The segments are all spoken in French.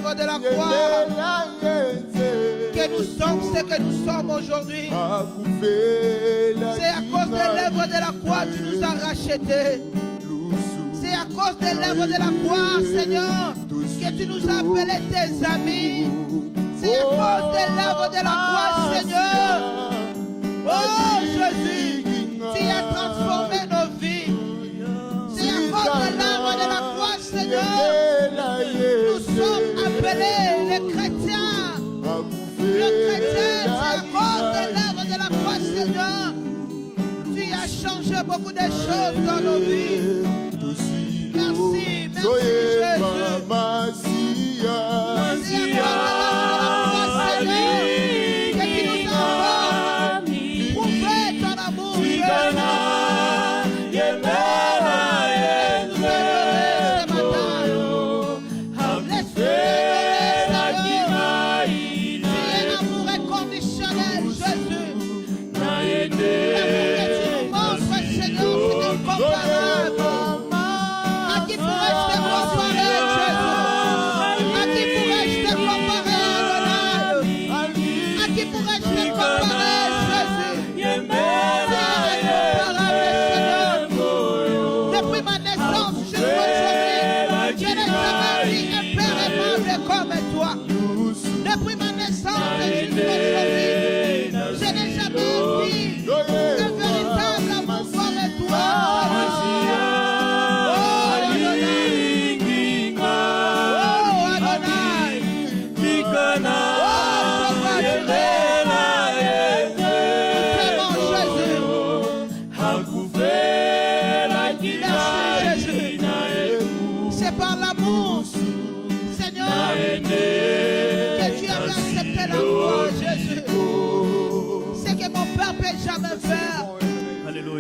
l'œuvre de la croix que nous sommes ce que nous sommes aujourd'hui. C'est à cause de l'œuvre de la croix que tu nous as rachetés. C'est à cause de l'œuvre de la croix, Seigneur, que tu nous as appelés tes amis. C'est à cause de l'œuvre de la croix, Seigneur. Oh Jésus, tu as transformé nos vies. C'est à cause de l'œuvre de la croix, Seigneur. Nous sommes appelés les chrétiens. Le chrétien, c'est à cause de l'œuvre de la croix, Seigneur. Tu as changé beaucoup de choses dans nos vies. Merci, merci Jésus. Merci à cause de l'œuvre de la croix, Seigneur, que tu nous as prouvé ton amour, Jésus.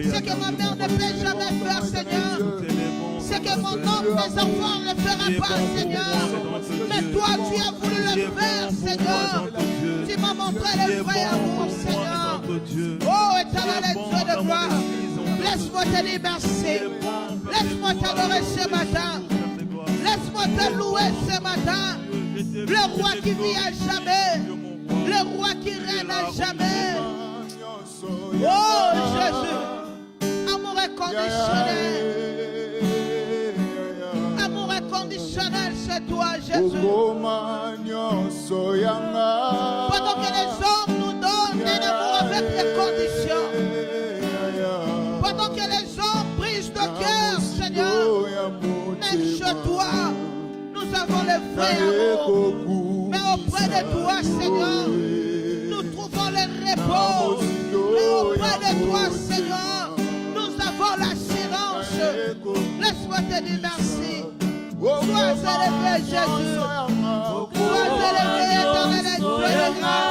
Ce que ma mère ne peut jamais faire, Seigneur. Ce que mon homme, mes enfants ne fera pas, Seigneur. Mais toi, tu as voulu le faire, Seigneur. Tu m'as montré le vrai amour, Seigneur. Oh, éternel Dieu de gloire, laisse-moi te dire merci. Laisse-moi t'adorer ce matin. Laisse-moi te louer ce matin. Le roi qui vit à jamais. Le roi qui règne à jamais. Oh, Jésus. Amour inconditionnel. Amour inconditionnel, c'est toi, Jésus. Pendant que les hommes nous donnent un amour avec des conditions. Pendant que les hommes brisent de cœur, Seigneur. Mais chez toi, nous avons le vrai amour. Mais auprès de toi, Seigneur, nous trouvons le repos. Mais auprès de toi, Seigneur, nous avons l'assurance. Laisse-moi te dire merci. Sois élevé, Jésus. Sois élevé, éternel Dieu de grâce.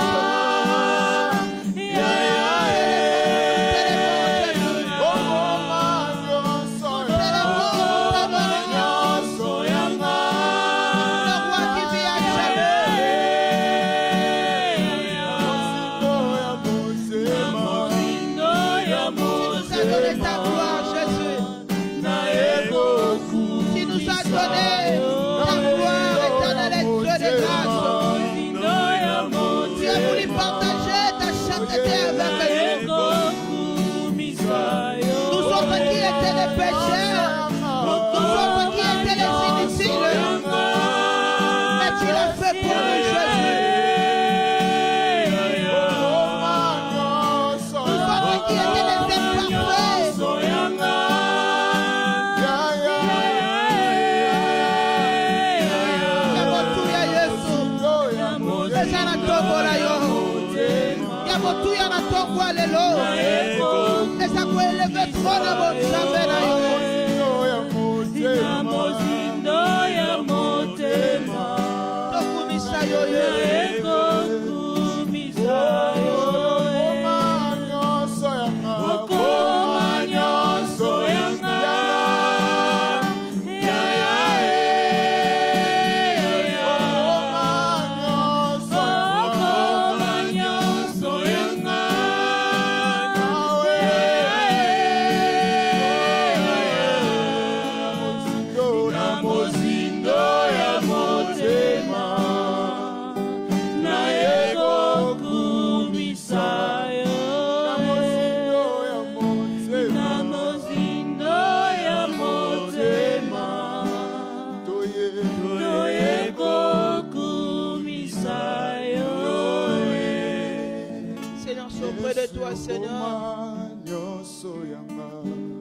alliance auprès de toi, Seigneur.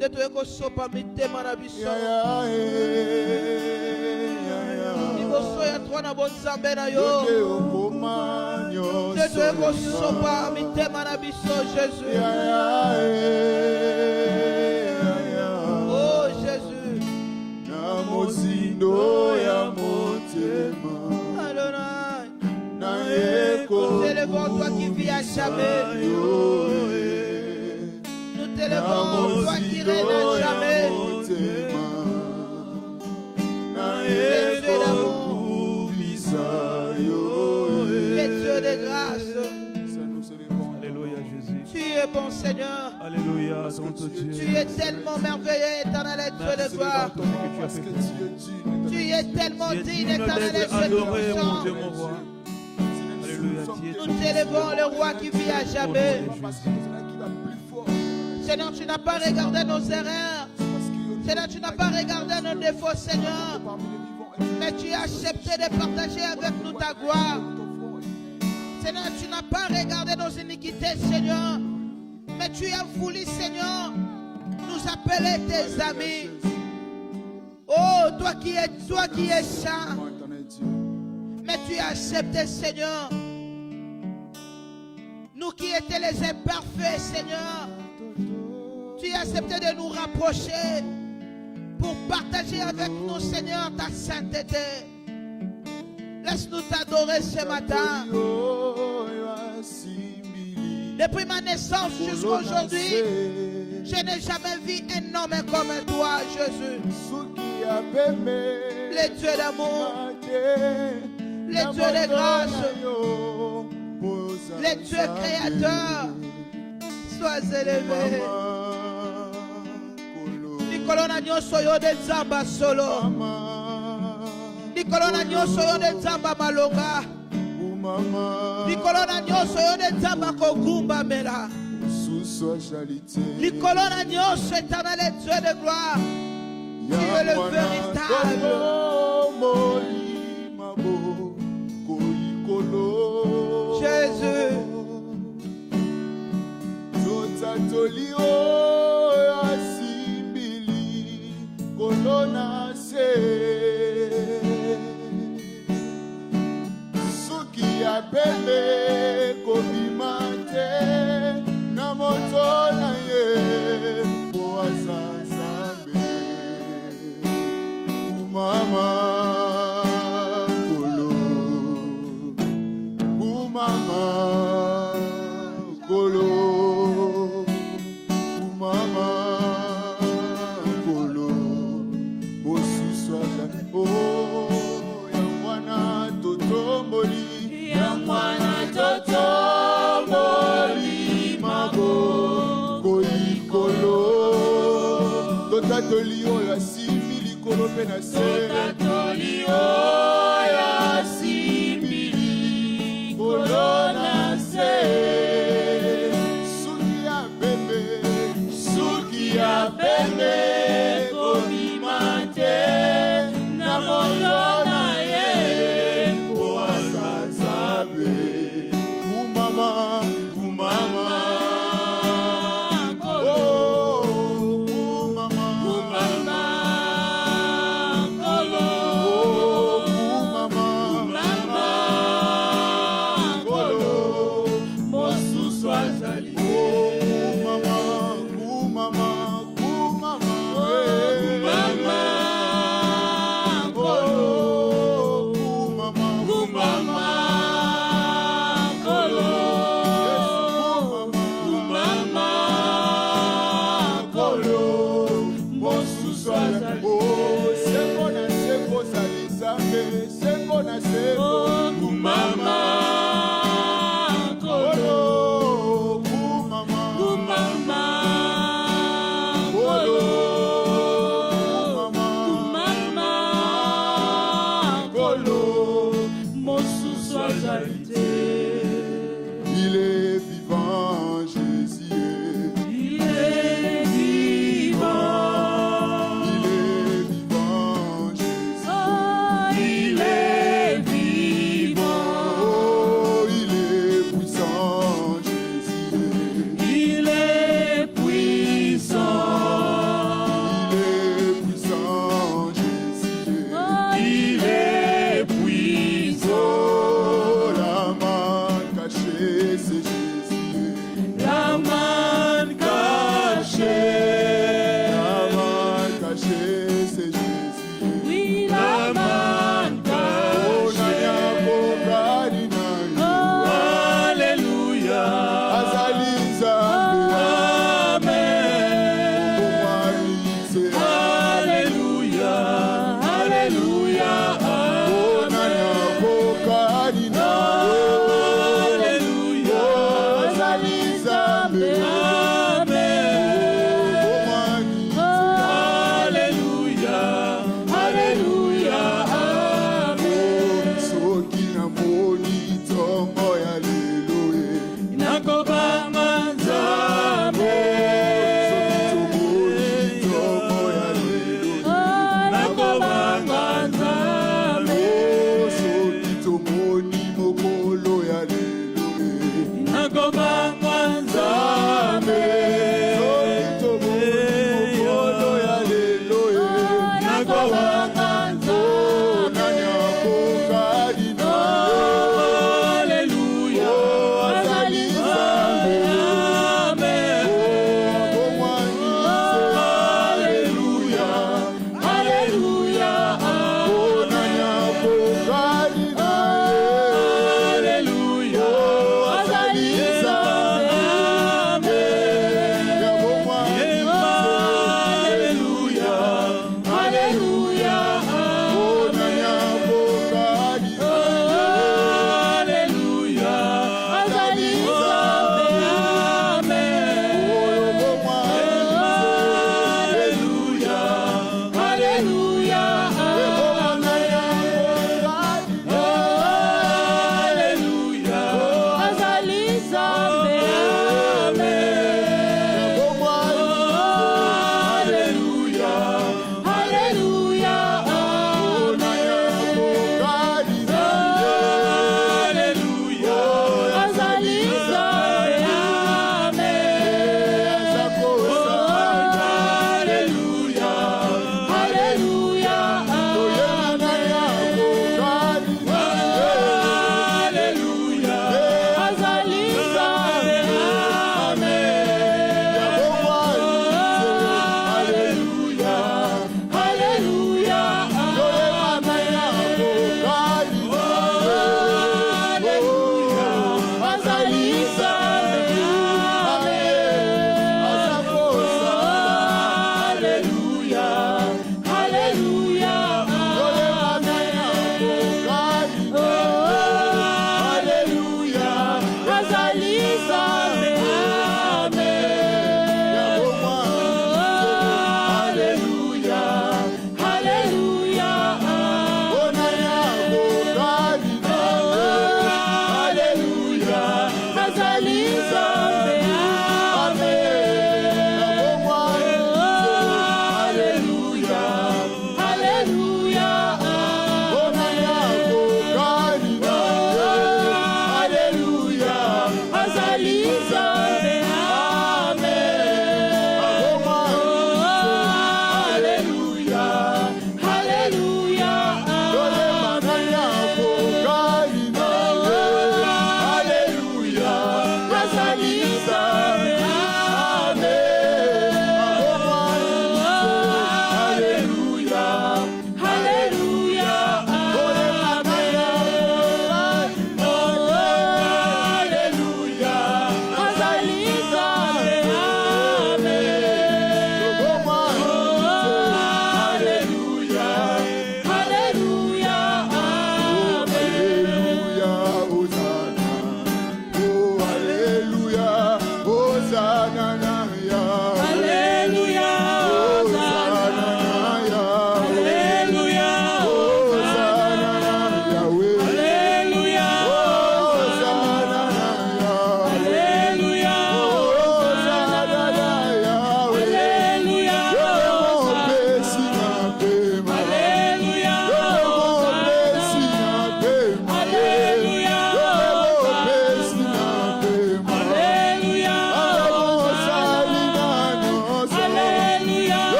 De toi que sopa mitema na biso. Liboso ya toi na bonzambe na yo. De toi que sopa mitema na biso, Jésus. Oh Jésus. Namozindo ya motema. Adonai. Nous élevons toi qui vis à jamais. Nous t'élevons toi qui règne à jamais. Les dieux d'amour, les dieux de grâce. Alléluia Jésus. Tu es bon Seigneur. Alléluia, Saint Dieu. Tu es tellement merveilleux, éternel et Dieu de gloire. Tu es tellement digne, éternel et Dieu de puissant. Nous t'élevons le roi qui vit à jamais. Seigneur, tu n'as pas regardé nos erreurs. Seigneur, tu n'as pas regardé nos défauts, Seigneur. Mais tu as accepté de partager avec nous ta gloire. Seigneur, tu n'as pas regardé nos iniquités, Seigneur. Mais tu as voulu, Seigneur, nous appeler tes amis. Oh, toi qui es saint. Mais tu as accepté, Seigneur. Nous qui étions les imparfaits, Seigneur. Tu as accepté de nous rapprocher pour partager avec nous, Seigneur, ta sainteté. Laisse-nous t'adorer ce matin. Depuis ma naissance jusqu'à aujourd'hui, je n'ai jamais vu un homme comme toi, Jésus. Les dieux d'amour, les dieux de grâce, les dieux créateurs, sois élevé. Nicolona nyonso yo de nzamba solo. Nicolona nyonso yo de nzamba malonga. Nicolona nyonso yo de nzamba kogumba mela. Nicolona nyonso éternel et Dieu de gloire. Tu es le véritable. Jésus. Kolona se suki ya pembe komimate na moto na ye boasa zambe umama kolo umama kolo umama Tolio ya simili kolope na se Tolio ya simili kolona se Suki ya bebe komimate na molona ye Boasa zabe Umama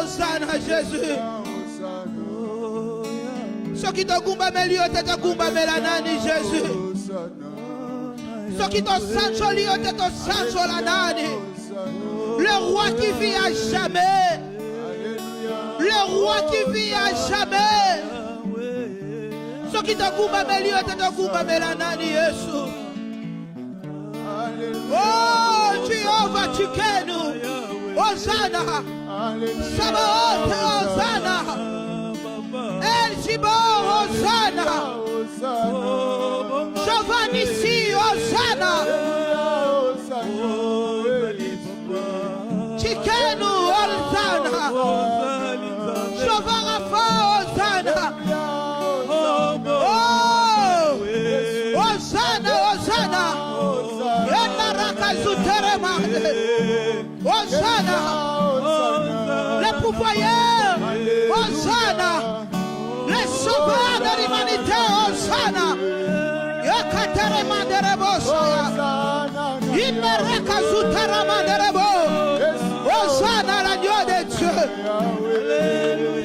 Hosanna Jésus. Ce qui te gumba melio te gumba melanani Jésus. Ce qui te sancho lio te sancho lanani. Le roi qui vit à jamais. Le roi qui vit à jamais. Ce qui te gumba melio te gumba melanani Jésus. Oh Jéhovah Tchikenu. Hosanna. Sabaoth, Hosanna. El Gibor, Hosanna. Chauvin ici, Hosanna. Tchikenu, Hosanna. Chauvin Rafa, Hosanna. Oh, Hosanna, Hosanna. Yena Rakazuteremande. Hosanna. Les pourvoyeurs, Hosanna. Les sauveurs de l'humanité, Hosanna. Yakateremande Rebosaya. Imerakazuteremande Rebo. Hosanna, l'agneau de Dieu.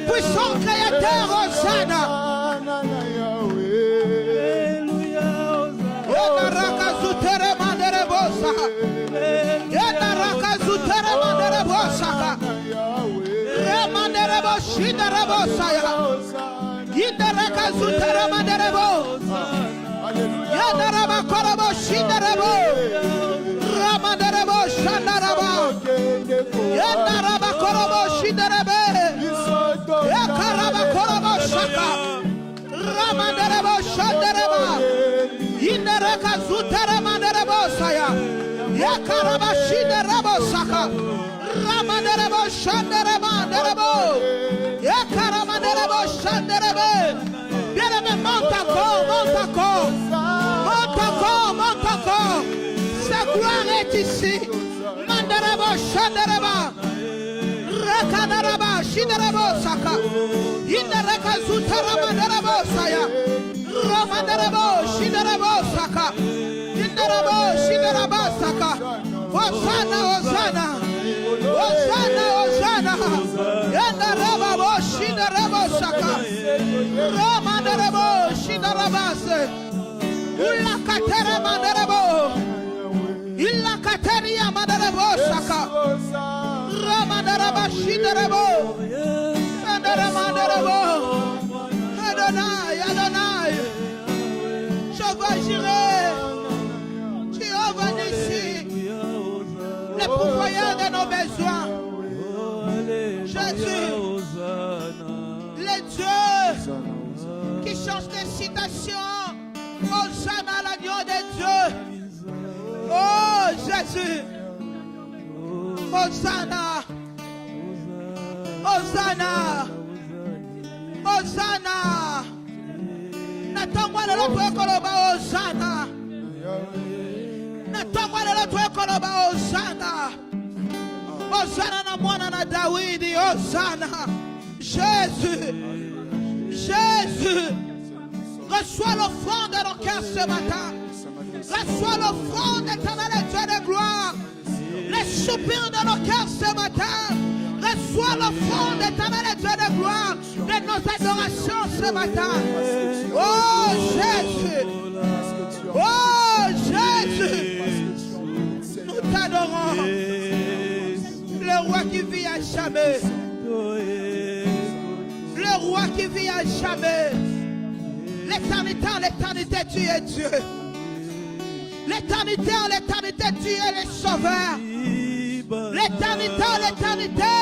Puissant créateur, Hosanna. Yenarakazuteremande Rebosaya. Yenarakazuteremande Rebosaya. Remande Rebosaya. Bien-aimé, monte encore, monte encore. Monte encore, monte encore. Sa gloire est ici. Mandarabo, Shandaraba. Rakanaraba, Shindarabo, Saka. Indaraka, Zutarama, Darabo, Saya. Ramandarabo, Shindarabo, Saka. Indarabo, Shindaraba, Saka. Hosanna, Hosanna. Hosanna, Hosanna. Yandarabo, Shindarabo, Saka. Ramandarabo, Shindarabase. Ulla Katera Mandarabo. Illa Kateria Mandarabo Saka. Ramandaraba Shindarabo. Mandarabo. Adonai, Adonai. Jehovah Jireh. Jehovah Nissi. Le pourvoyeur de nos besoins. Jésus. Les dieux qui changent de citation. Hosanna à l'agneau de Dieu. Oh Jésus. Hosanna. Hosanna. Hosanna. Natangwa le loto ekoloba Hosanna. Natangwa le loto ekoloba Hosanna. Hosanna na mwana na Dawidi. Hosanna. Jésus. Jésus. Reçois l'offrande de nos cœurs ce matin. Reçois l'offrande éternelle Dieu de gloire. Les soupirs de nos cœurs ce matin. Reçois l'offrande éternelle Dieu de gloire de nos adorations ce matin. Oh Jésus. Oh Jésus. Nous t'adorons. Le roi qui vit à jamais. Le roi qui vit à jamais. L'éternité en l'éternité, tu es Dieu. L'éternité en l'éternité, tu es le sauveur. L'éternité en l'éternité.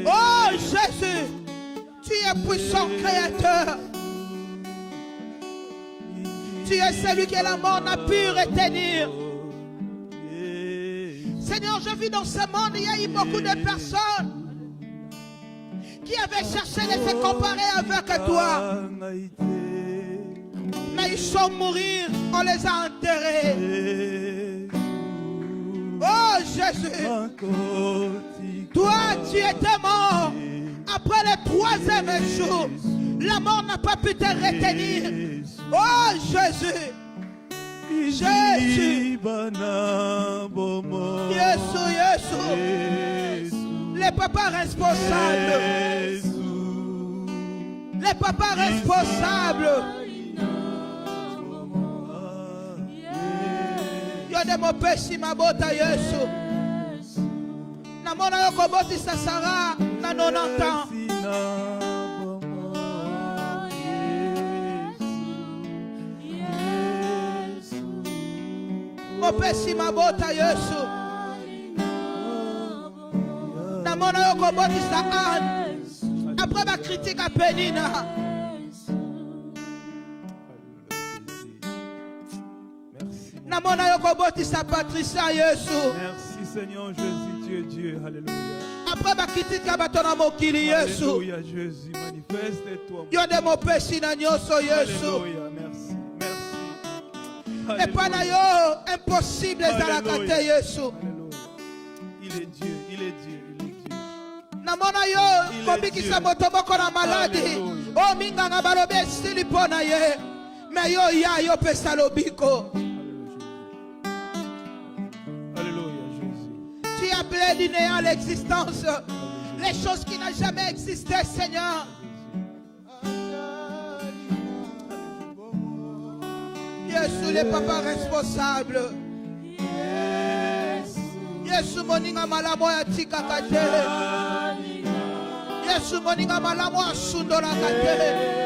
Oh Jésus, tu es puissant créateur. Tu es celui que la mort n'a pu retenir. Seigneur, je vis dans ce monde, il y a eu beaucoup de personnes qui avaient cherché de se comparer avec toi. Mais ils sont mourir, on les a enterrés. Oh Jésus, toi tu étais mort. Après le 3e jour, la mort n'a pas pu te retenir. Oh Jésus, Jésus, Jésus, les papas responsables, les papas responsables. Yode mo pesi mabota Yesu. Na mona yoko boti sasara na 90 ans. Mo pesi mabota Yesu. Na mona yoko boti sa Anne. Après ma critique à Pénina. Merci Seigneur Jésus, tu es Dieu. Alléluia. Après ma critique à Batona Mokili Yesu. Alléluia Jésus, manifeste-toi. Yode mo pesi na nyoso Yesu. Alléluia, merci. Merci. Et pas na yo impossible à la kate Yesu. Il est Dieu, il est Dieu, il est Dieu. Na mona yo kobiki sa motoboko na maladi. O minga nga balobe sili pona ye. Mais yo ya yo pesa lobiko. Appelé du néant à l'existence, les choses qui n'ont jamais existé, Seigneur. Jésus, les papas responsables. Jésus, moninga malamo ya tika kate. Yesu moninga malamu asundo la kate.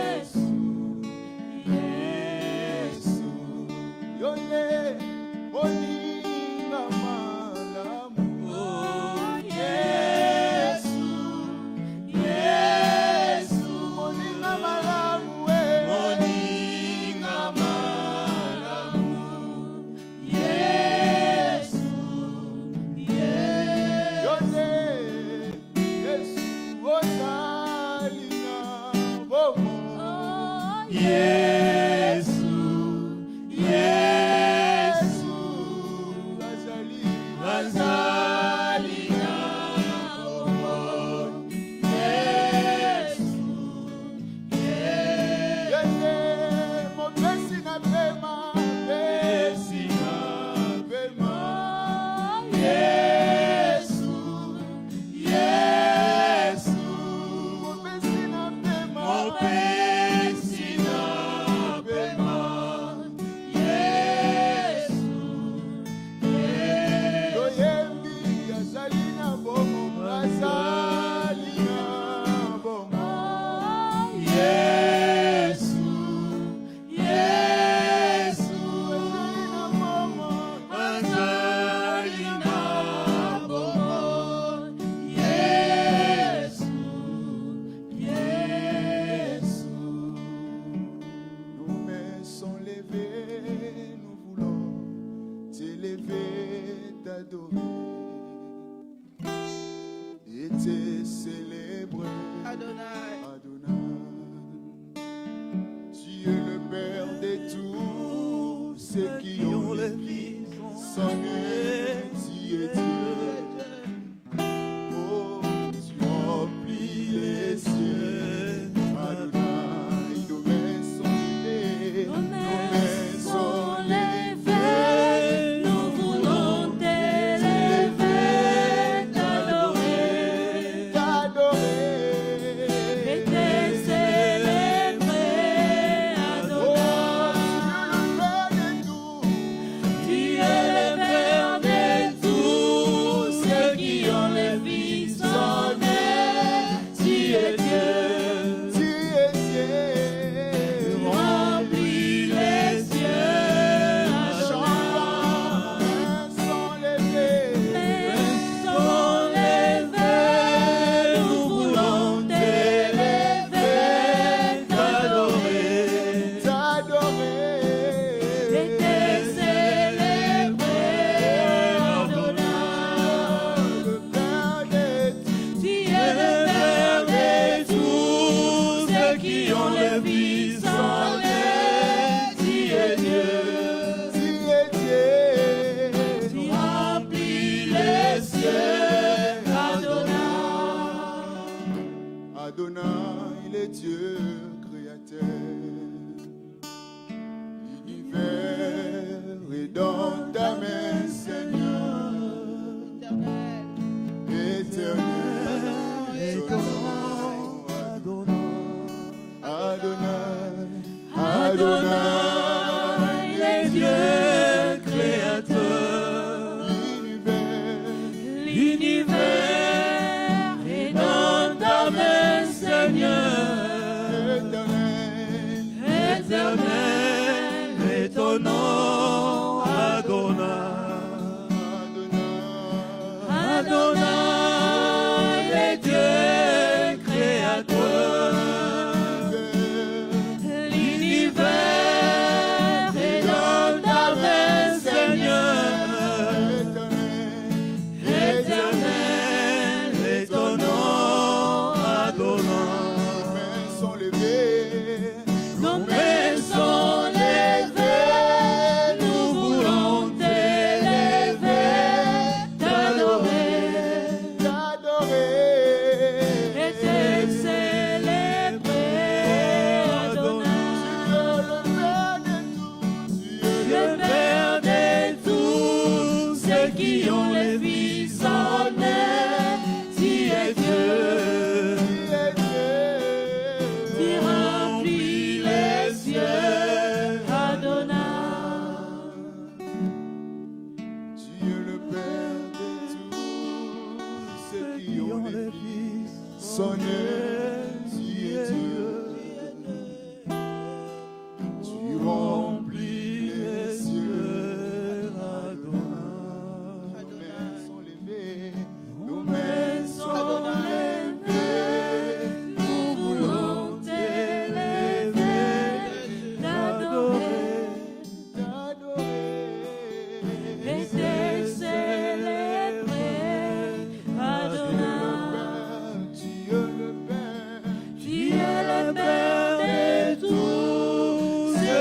Tu es le Père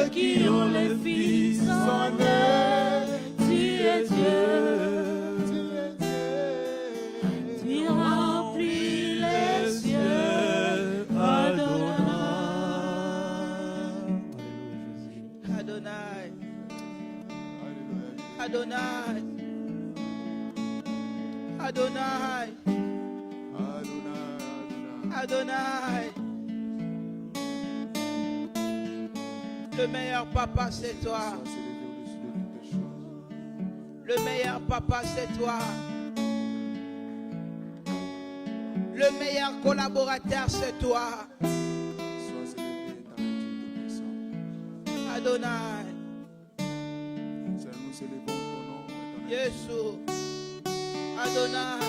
ceux qui ont les Fils en eux. Tu es Dieu. Tu remplis les cieux. Adonai. Adonai. Adonai. Adonai. Le meilleur papa, c'est toi. Le meilleur papa, c'est toi. Le meilleur collaborateur, c'est toi. Adonai. Jésus. Adonai.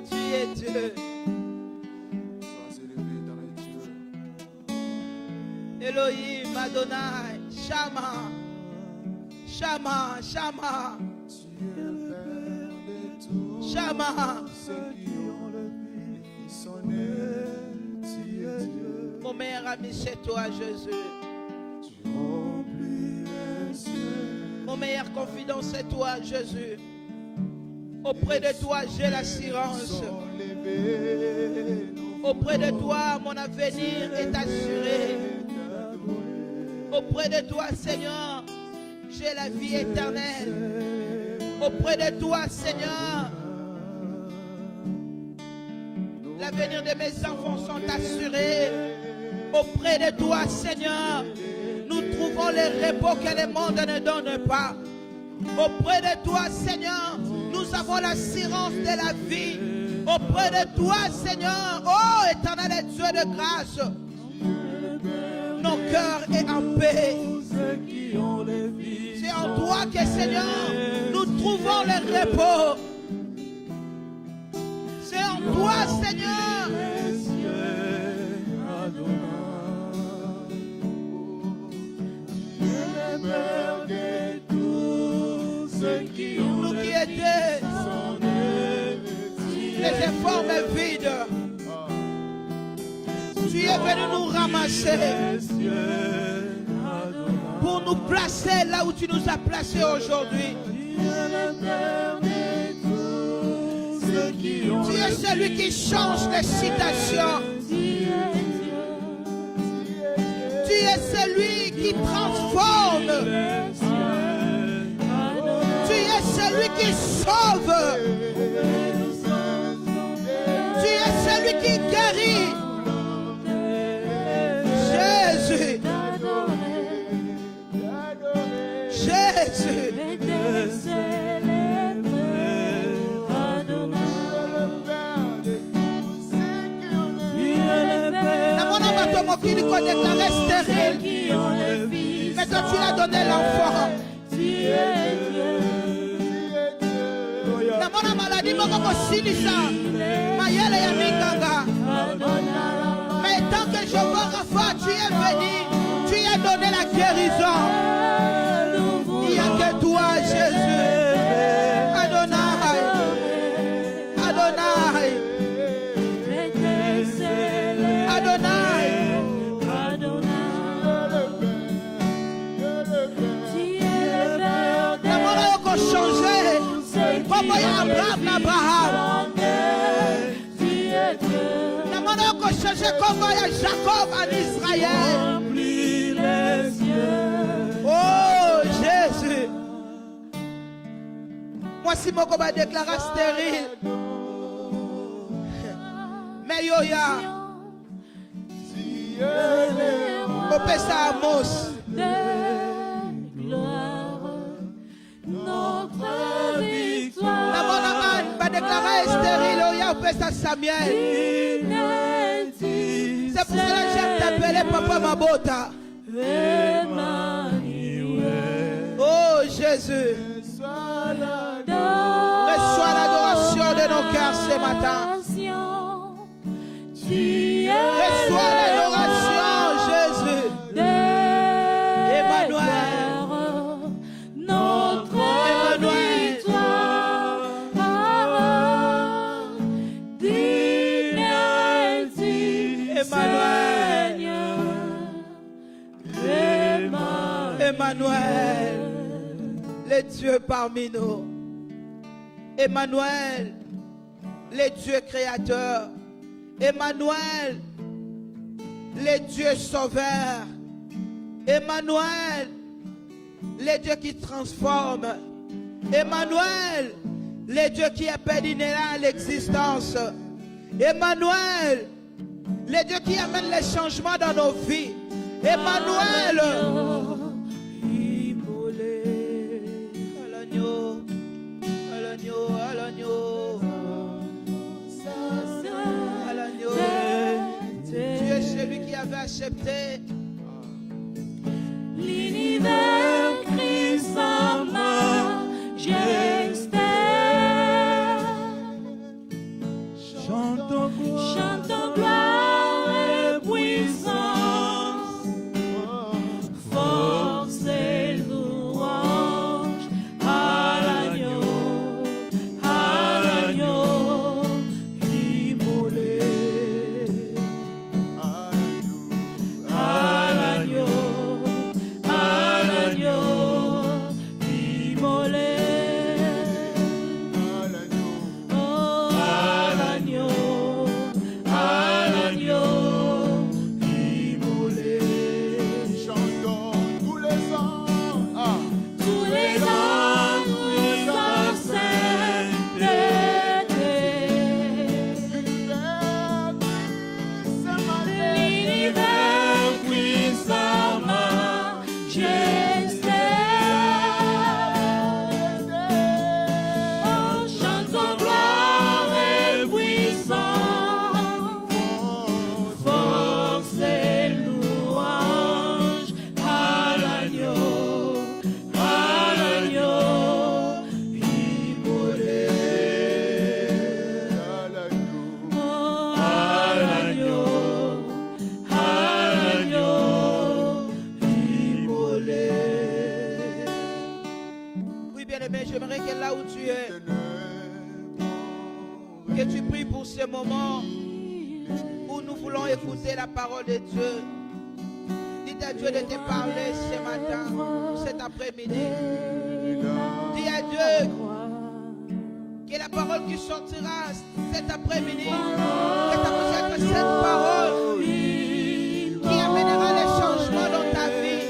Tu es Dieu. Elohim, Adonai, Shama, Shama, Shama, Shama. Mon meilleur ami, c'est toi, Jésus. Mon meilleur confident, c'est toi, Jésus. Auprès de toi, j'ai l'assurance. Auprès de toi, mon avenir est assuré. Auprès de toi, Seigneur, j'ai la vie éternelle. Auprès de toi, Seigneur, l'avenir de mes enfants sont assurés. Auprès de toi, Seigneur, nous trouvons les repos que le monde ne donne pas. Auprès de toi, Seigneur, nous avons l'assurance de la vie. Auprès de toi, Seigneur, oh éternel Dieu de grâce, nos cœurs est en paix. C'est en toi que, Seigneur, nous trouvons le repos. C'est en toi, Seigneur. Nous qui étions les informes vides, tu es venu nous ramasser pour nous placer là où tu nous as placés aujourd'hui. Tu es celui qui change les situations. Tu es celui qui transforme. Tu es celui qui sauve. Tu es celui qui guérit. Jésus. Jésus. Qui lui connaît déclaré stérile. Mais toi tu l'as donné l'enfant. Dans mon maladie, je suis mais tant que je vois Rafa, tu es venu, tu as donné la guérison. Il n'y a que toi, Jésus. Adonai. Adonai. Adonai. Changer comme Abraham. Nous avons changé comme Jacob en Israël. Oh Jésus. Moi si mon combat déclaré stérile. Mais yoya. Au Pessa Amos. Notre victoire. La bonne Anne va déclarer stérile au Pessa Samuel. C'est pour cela que j'aime t'appeler Papa Mabota. Oh Jésus. Reçois l'adoration de nos cœurs ce matin. Reçois l'adoration, Jésus. Emmanuel. Emmanuel. Emmanuel, le Dieu parmi nous. Emmanuel, le Dieu créateur. Emmanuel, le Dieu sauveur. Emmanuel, le Dieu qui transforme. Emmanuel, le Dieu qui appelle inhérent à l'existence. Emmanuel, le Dieu qui amène les changements dans nos vies. Emmanuel, tu es celui qui avait accepté l'univers Christ en majesté. Chantons gloire et puissance, force et louange à l'agneau immolé, à l'agneau immolé. J'aimerais que là où tu es, que tu pries pour ce moment où nous voulons écouter la parole de Dieu. Dis à Dieu de te parler ce matin, cet après-midi. Dis à Dieu que la parole qui sortira cet après-midi, que ça puisse être cette parole qui amènera les changements dans ta vie.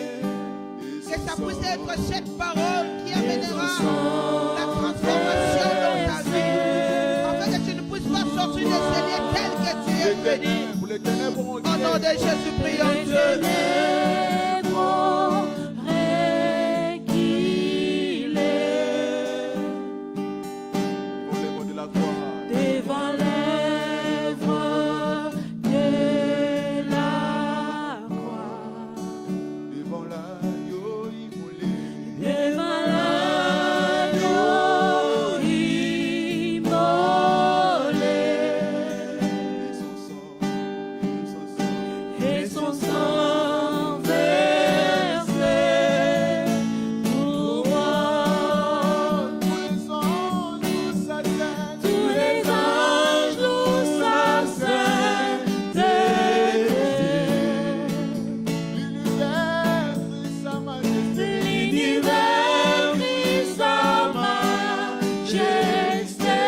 Que ça puisse être cette parole qui amènera la transformation dans ta vie. Afin que tu ne puisses pas sortir de ce lieu tel que tu es venu. Au nom de Jésus, prions Dieu. Devant l'œuvre de la croix, devant l'agneau immolé, et son sang versé pour moi. Tous les anges louent sa sainteté. L'univers crie sa majesté.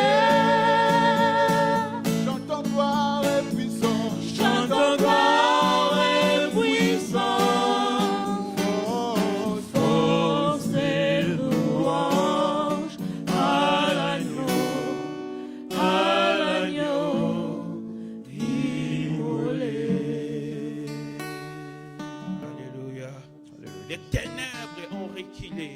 Chantons gloire et puissance. Chantons gloire et puissance. Force et louange à l'agneau immolé. Alléluia. Les ténèbres ont reculé.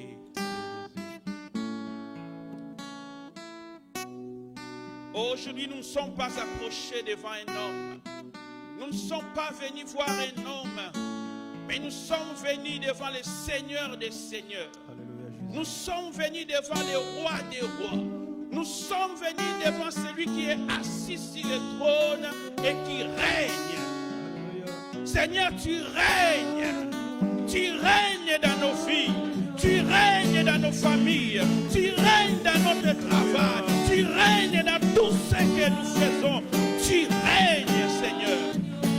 Aujourd'hui, nous ne sommes pas approchés devant un homme. Nous ne sommes pas venus voir un homme, mais nous sommes venus devant le Seigneur des Seigneurs. Nous sommes venus devant le Roi des Rois. Nous sommes venus devant celui qui est assis sur le trône et qui règne. Seigneur, tu règnes. Tu règnes dans nos vies. Tu règnes dans nos familles. Tu règnes dans notre travail. Tu règnes dans tout ce que nous faisons. Tu règnes, Seigneur.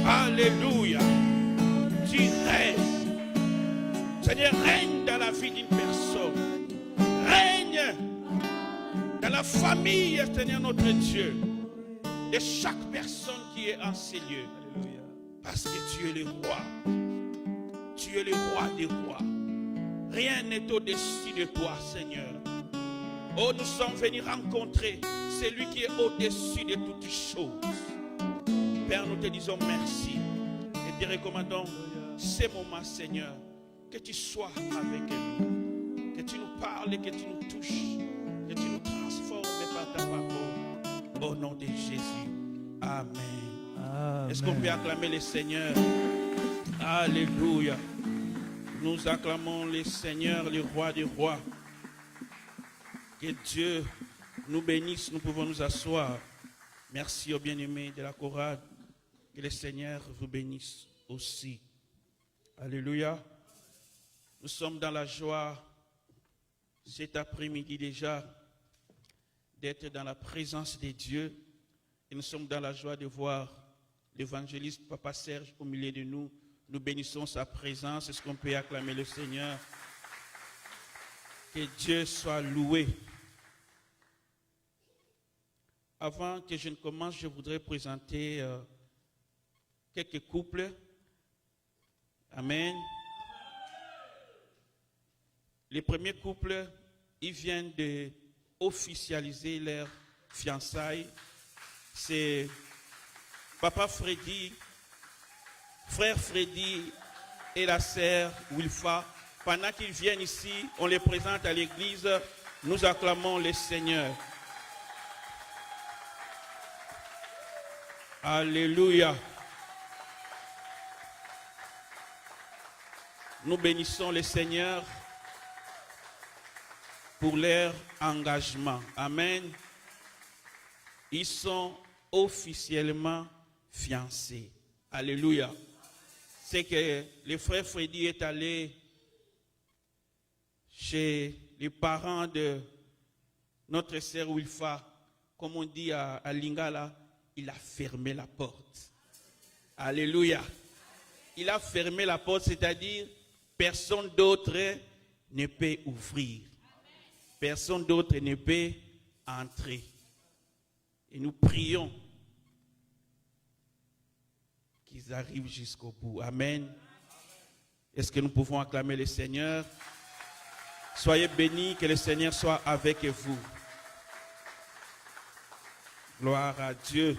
Alléluia. Tu règnes. Seigneur, règne famille, Seigneur notre Dieu, de chaque personne qui est en ces lieux. Parce que tu es le roi. Tu es le roi des rois. Rien n'est au-dessus de toi, Seigneur. Oh, nous sommes venus rencontrer celui qui est au-dessus de toutes choses. Père, nous te disons merci et te recommandons ces moments, Seigneur, que tu sois avec nous, que tu nous parles, que tu nous touches, que tu nous transformes par ta parole. Au nom de Jésus. Amen. Amen. Est-ce qu'on peut acclamer le Seigneur? Alléluia. Nous acclamons le Seigneur, le roi des rois. Que Dieu nous bénisse, nous pouvons nous asseoir. Merci aux bien-aimés de la chorale. Que le Seigneur vous bénisse aussi. Alléluia. Nous sommes dans la joie cet après-midi déjà d'être dans la présence de Dieu. Et nous sommes dans la joie de voir l'évangéliste Papa Serge au milieu de nous. Nous bénissons sa présence. Est-ce qu'on peut acclamer le Seigneur? Que Dieu soit loué. Avant que je ne commence, je voudrais présenter quelques couples. Amen. Les premiers couples, ils viennent de officialiser leur fiançailles. C'est Papa Freddy, frère Freddy et la sœur Wilfa. Pendant qu'ils viennent ici, on les présente à l'église. Nous acclamons le Seigneur. Alléluia. Nous bénissons le Seigneur pour leur engagement. Amen. Ils sont officiellement fiancés. Alléluia. C'est que le frère Freddy est allé chez les parents de notre sœur Wilfa. Comme on dit à Lingala, il a fermé la porte. Alléluia. Il a fermé la porte, c'est-à-dire personne d'autre ne peut ouvrir. Personne d'autre ne peut entrer. Et nous prions qu'ils arrivent jusqu'au bout. Amen. Est-ce que nous pouvons acclamer le Seigneur? Soyez bénis, que le Seigneur soit avec vous. Gloire à Dieu.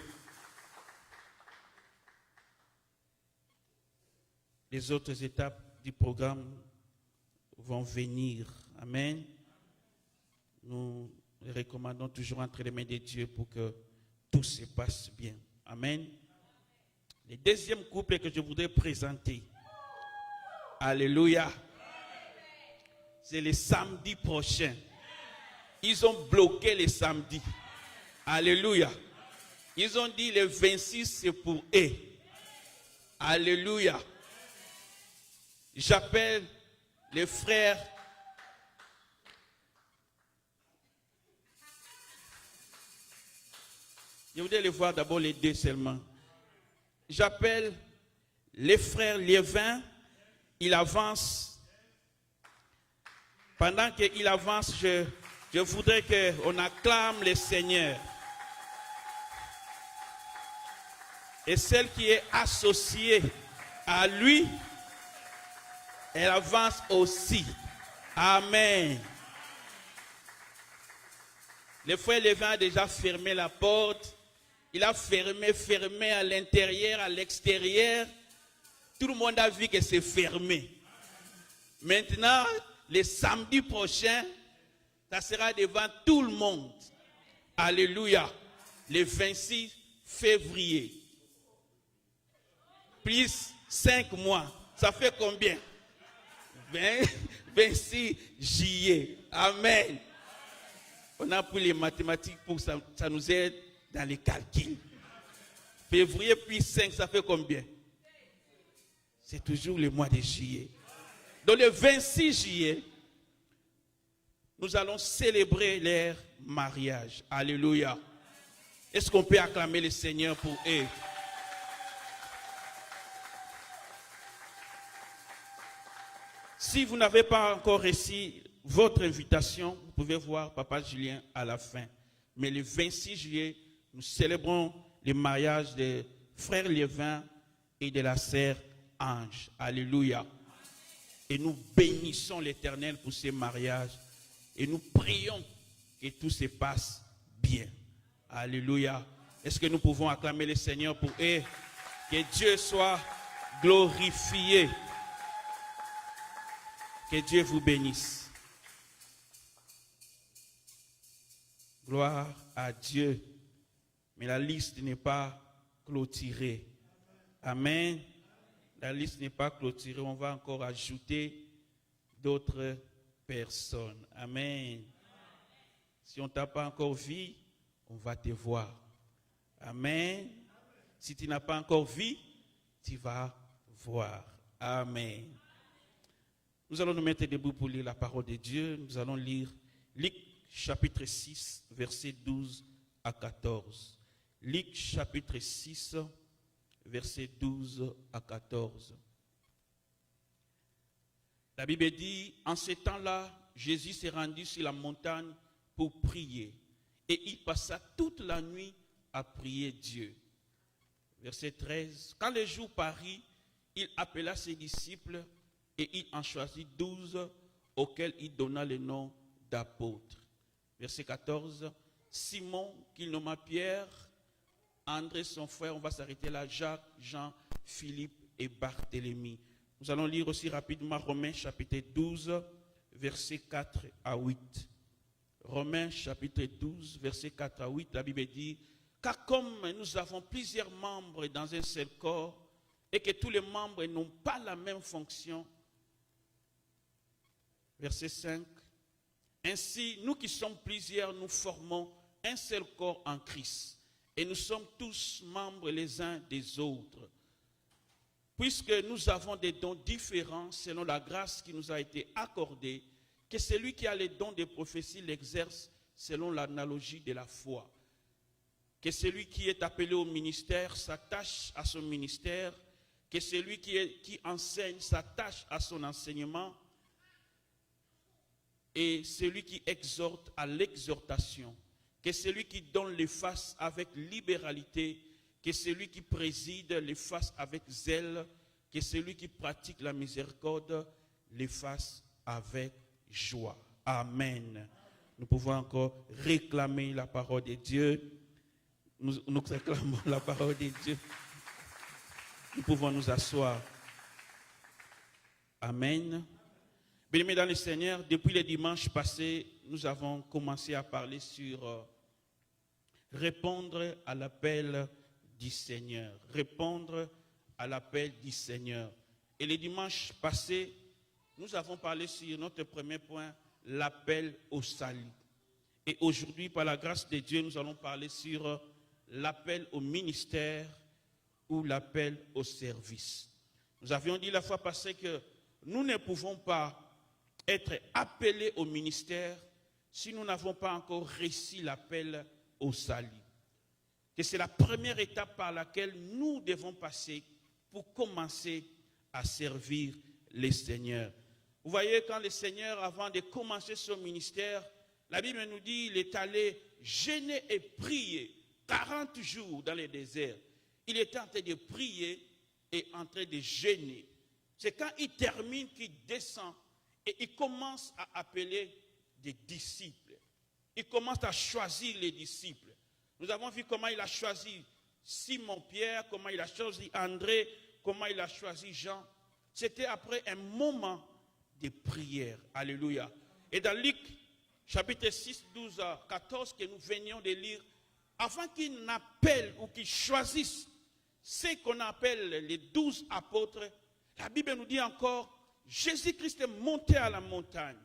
Les autres étapes du programme vont venir. Amen. Nous les recommandons toujours entre les mains de Dieu pour que tout se passe bien. Amen. Le deuxième couple que je voudrais présenter. Alléluia. C'est le samedi prochain. Ils ont bloqué le samedi. Alléluia. Ils ont dit le 26 c'est pour eux. Alléluia. J'appelle les frères. Je voudrais les voir d'abord les deux seulement. J'appelle les frères Liévin. Il avance. Pendant qu'il avance, je voudrais qu'on acclame le Seigneur. Et celle qui est associée à lui, elle avance aussi. Amen. Le frère Lévin a déjà fermé la porte. Il a fermé à l'intérieur, à l'extérieur. Tout le monde a vu que c'est fermé. Maintenant, le samedi prochain, ça sera devant tout le monde. Alléluia. Le 26 février. Plus 5 mois. Ça fait combien? 26 juillet. Amen. On a pris les mathématiques pour ça. Ça nous aide dans les calculs. Février plus 5, ça fait combien? C'est toujours le mois de juillet. Donc le 26 juillet, nous allons célébrer leur mariage. Alléluia. Est-ce qu'on peut acclamer le Seigneur pour eux? Si vous n'avez pas encore reçu votre invitation, vous pouvez voir Papa Julien à la fin. Mais le 26 juillet, nous célébrons le mariage des frères Lévin et de la sœur Ange. Alléluia. Et nous bénissons l'Éternel pour ces mariages. Et nous prions que tout se passe bien. Alléluia. Est-ce que nous pouvons acclamer le Seigneur pour eux? Que Dieu soit glorifié. Que Dieu vous bénisse. Gloire à Dieu. Mais la liste n'est pas clôturée. Amen. La liste n'est pas clôturée. On va encore ajouter d'autres personnes. Amen. Si on ne t'a pas encore vu, on va te voir. Amen. Si tu n'as pas encore vu, tu vas voir. Amen. Nous allons nous mettre debout pour lire la parole de Dieu. Nous allons lire Luc chapitre 6, versets 12 à 14. Luc chapitre 6, versets 12 à 14. La Bible dit, en ce temps-là, Jésus s'est rendu sur la montagne pour prier. Et il passa toute la nuit à prier Dieu. Verset 13. Quand le jour parut, il appela ses disciples et il en choisit 12 auxquels il donna le nom d'apôtres. Verset 14. Simon, qu'il nomma Pierre, André son frère, on va s'arrêter là, Jacques, Jean, Philippe et Barthélemy. Nous allons lire aussi rapidement Romains chapitre 12, versets 4 à 8. Romains chapitre 12, versets 4 à 8, la Bible dit, car comme nous avons plusieurs membres dans un seul corps, et que tous les membres n'ont pas la même fonction. Verset 5. Ainsi, nous qui sommes plusieurs, nous formons un seul corps en Christ. Et nous sommes tous membres les uns des autres. Puisque nous avons des dons différents selon la grâce qui nous a été accordée, que celui qui a les dons de prophétie l'exerce selon l'analogie de la foi. Que celui qui est appelé au ministère s'attache à son ministère, que celui qui enseigne s'attache à son enseignement, et celui qui exhorte à l'exhortation, que celui qui donne les fasse avec libéralité, que celui qui préside les fasse avec zèle, que celui qui pratique la miséricorde les fasse avec joie. Amen. Nous pouvons encore réclamer la parole de Dieu. Nous réclamons la parole de Dieu. Nous pouvons nous asseoir. Amen. Bien-aimés dans le Seigneur, depuis le dimanche passé, nous avons commencé à parler sur répondre à l'appel du Seigneur. Répondre à l'appel du Seigneur. Et le dimanche passé, nous avons parlé sur notre premier point, l'appel au salut. Et aujourd'hui, par la grâce de Dieu, nous allons parler sur l'appel au ministère ou l'appel au service. Nous avions dit la fois passée que nous ne pouvons pas être appelés au ministère si nous n'avons pas encore réussi l'appel au salut. Que c'est la première étape par laquelle nous devons passer pour commencer à servir le Seigneur. Vous voyez, quand le Seigneur, avant de commencer son ministère, la Bible nous dit qu'il est allé jeûner et prier 40 jours dans le désert. Il était en train de prier et en train de jeûner. C'est quand il termine qu'il descend et il commence à appeler des disciples. Il commence à choisir les disciples. Nous avons vu comment il a choisi Simon-Pierre, comment il a choisi André, comment il a choisi Jean. C'était après un moment de prière. Alléluia. Et dans Luc, chapitre 6, 12 à 14, que nous venions de lire, avant qu'il n'appelle ou qu'il choisisse ce qu'on appelle les 12 apôtres, la Bible nous dit encore, Jésus-Christ est monté à la montagne.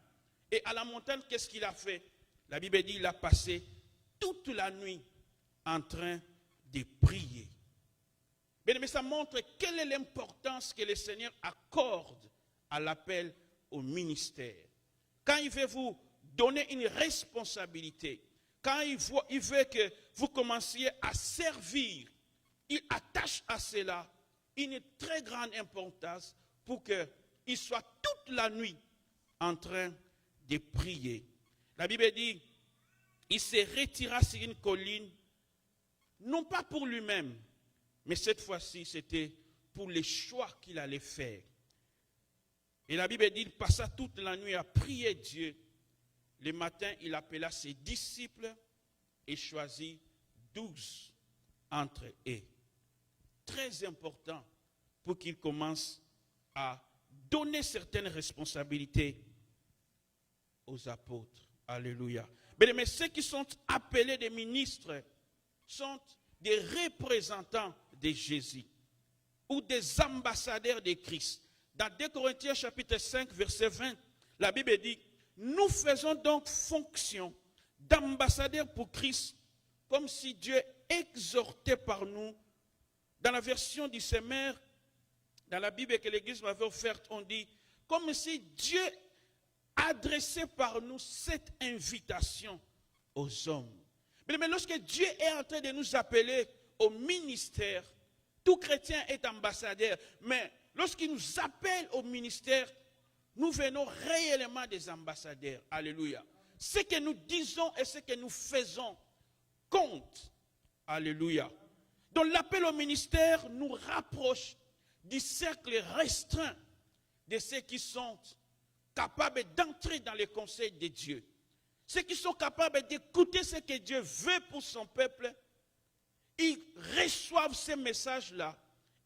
Et à la montagne, qu'est-ce qu'il a fait? La Bible dit qu'il a passé toute la nuit en train de prier. Mais ça montre quelle est l'importance que le Seigneur accorde à l'appel au ministère. Quand il veut vous donner une responsabilité, quand il veut que vous commenciez à servir, il attache à cela une très grande importance pour qu'il soit toute la nuit en train de prier. La Bible dit, il se retira sur une colline, non pas pour lui-même, mais cette fois-ci, c'était pour les choix qu'il allait faire. Et la Bible dit, il passa toute la nuit à prier Dieu. Le matin, il appela ses disciples et choisit 12 entre eux. Très important pour qu'il commence à donner certaines responsabilités aux apôtres. Alléluia. Mais ceux qui sont appelés des ministres sont des représentants de Jésus ou des ambassadeurs de Christ. Dans 2 Corinthiens chapitre 5, verset 20, la Bible dit, nous faisons donc fonction d'ambassadeurs pour Christ, comme si Dieu exhortait par nous. Dans la version du Semeur, dans la Bible que l'Église m'avait offerte, on dit, comme si Dieu adressait par nous cette invitation aux hommes. Mais lorsque Dieu est en train de nous appeler au ministère, tout chrétien est ambassadeur, mais lorsqu'il nous appelle au ministère, nous venons réellement des ambassadeurs. Alléluia. Ce que nous disons et ce que nous faisons compte. Alléluia. Donc l'appel au ministère nous rapproche du cercle restreint de ceux qui sont capables d'entrer dans les conseils de Dieu. Ceux qui sont capables d'écouter ce que Dieu veut pour son peuple, ils reçoivent ces messages-là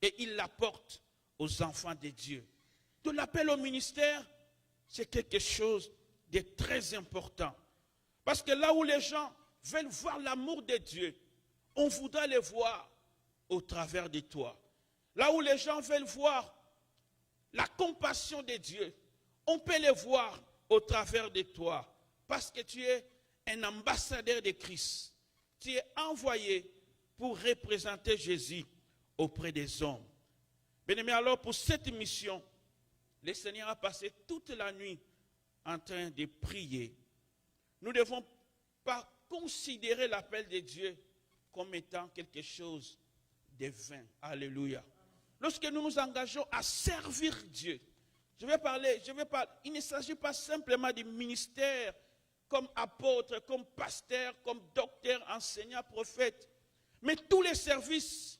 et ils l'apportent aux enfants de Dieu. Donc l'appel au ministère, c'est quelque chose de très important. Parce que là où les gens veulent voir l'amour de Dieu, on voudra les voir au travers de toi. Là où les gens veulent voir la compassion de Dieu, on peut les voir au travers de toi. Parce que tu es un ambassadeur de Christ. Tu es envoyé pour représenter Jésus auprès des hommes. Bien-aimés, alors pour cette mission, le Seigneur a passé toute la nuit en train de prier. Nous ne devons pas considérer l'appel de Dieu comme étant quelque chose de vain. Alléluia. Lorsque nous nous engageons à servir Dieu, il ne s'agit pas simplement du ministère comme apôtre, comme pasteur, comme docteur, enseignant, prophète, mais tous les services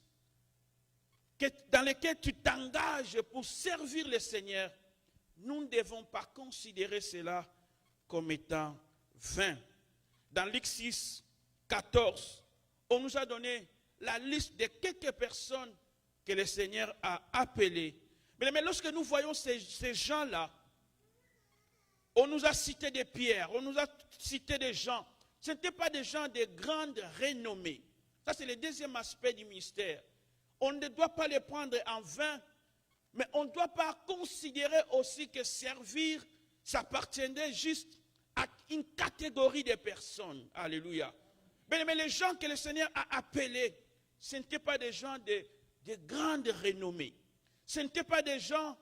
dans lesquels tu t'engages pour servir le Seigneur, nous ne devons pas considérer cela comme étant vain. Dans Luc 6, 14, on nous a donné la liste de quelques personnes que le Seigneur a appelées. Mais lorsque nous voyons ces gens-là, on nous a cité des pierres, on nous a cité des gens. Ce n'étaient pas des gens de grande renommée. Ça, c'est le deuxième aspect du ministère. On ne doit pas les prendre en vain, mais on ne doit pas considérer aussi que servir, ça appartenait juste à une catégorie de personnes. Alléluia. Mais les gens que le Seigneur a appelés, ce n'étaient pas des gens de grande renommée. Ce n'étaient pas des gens,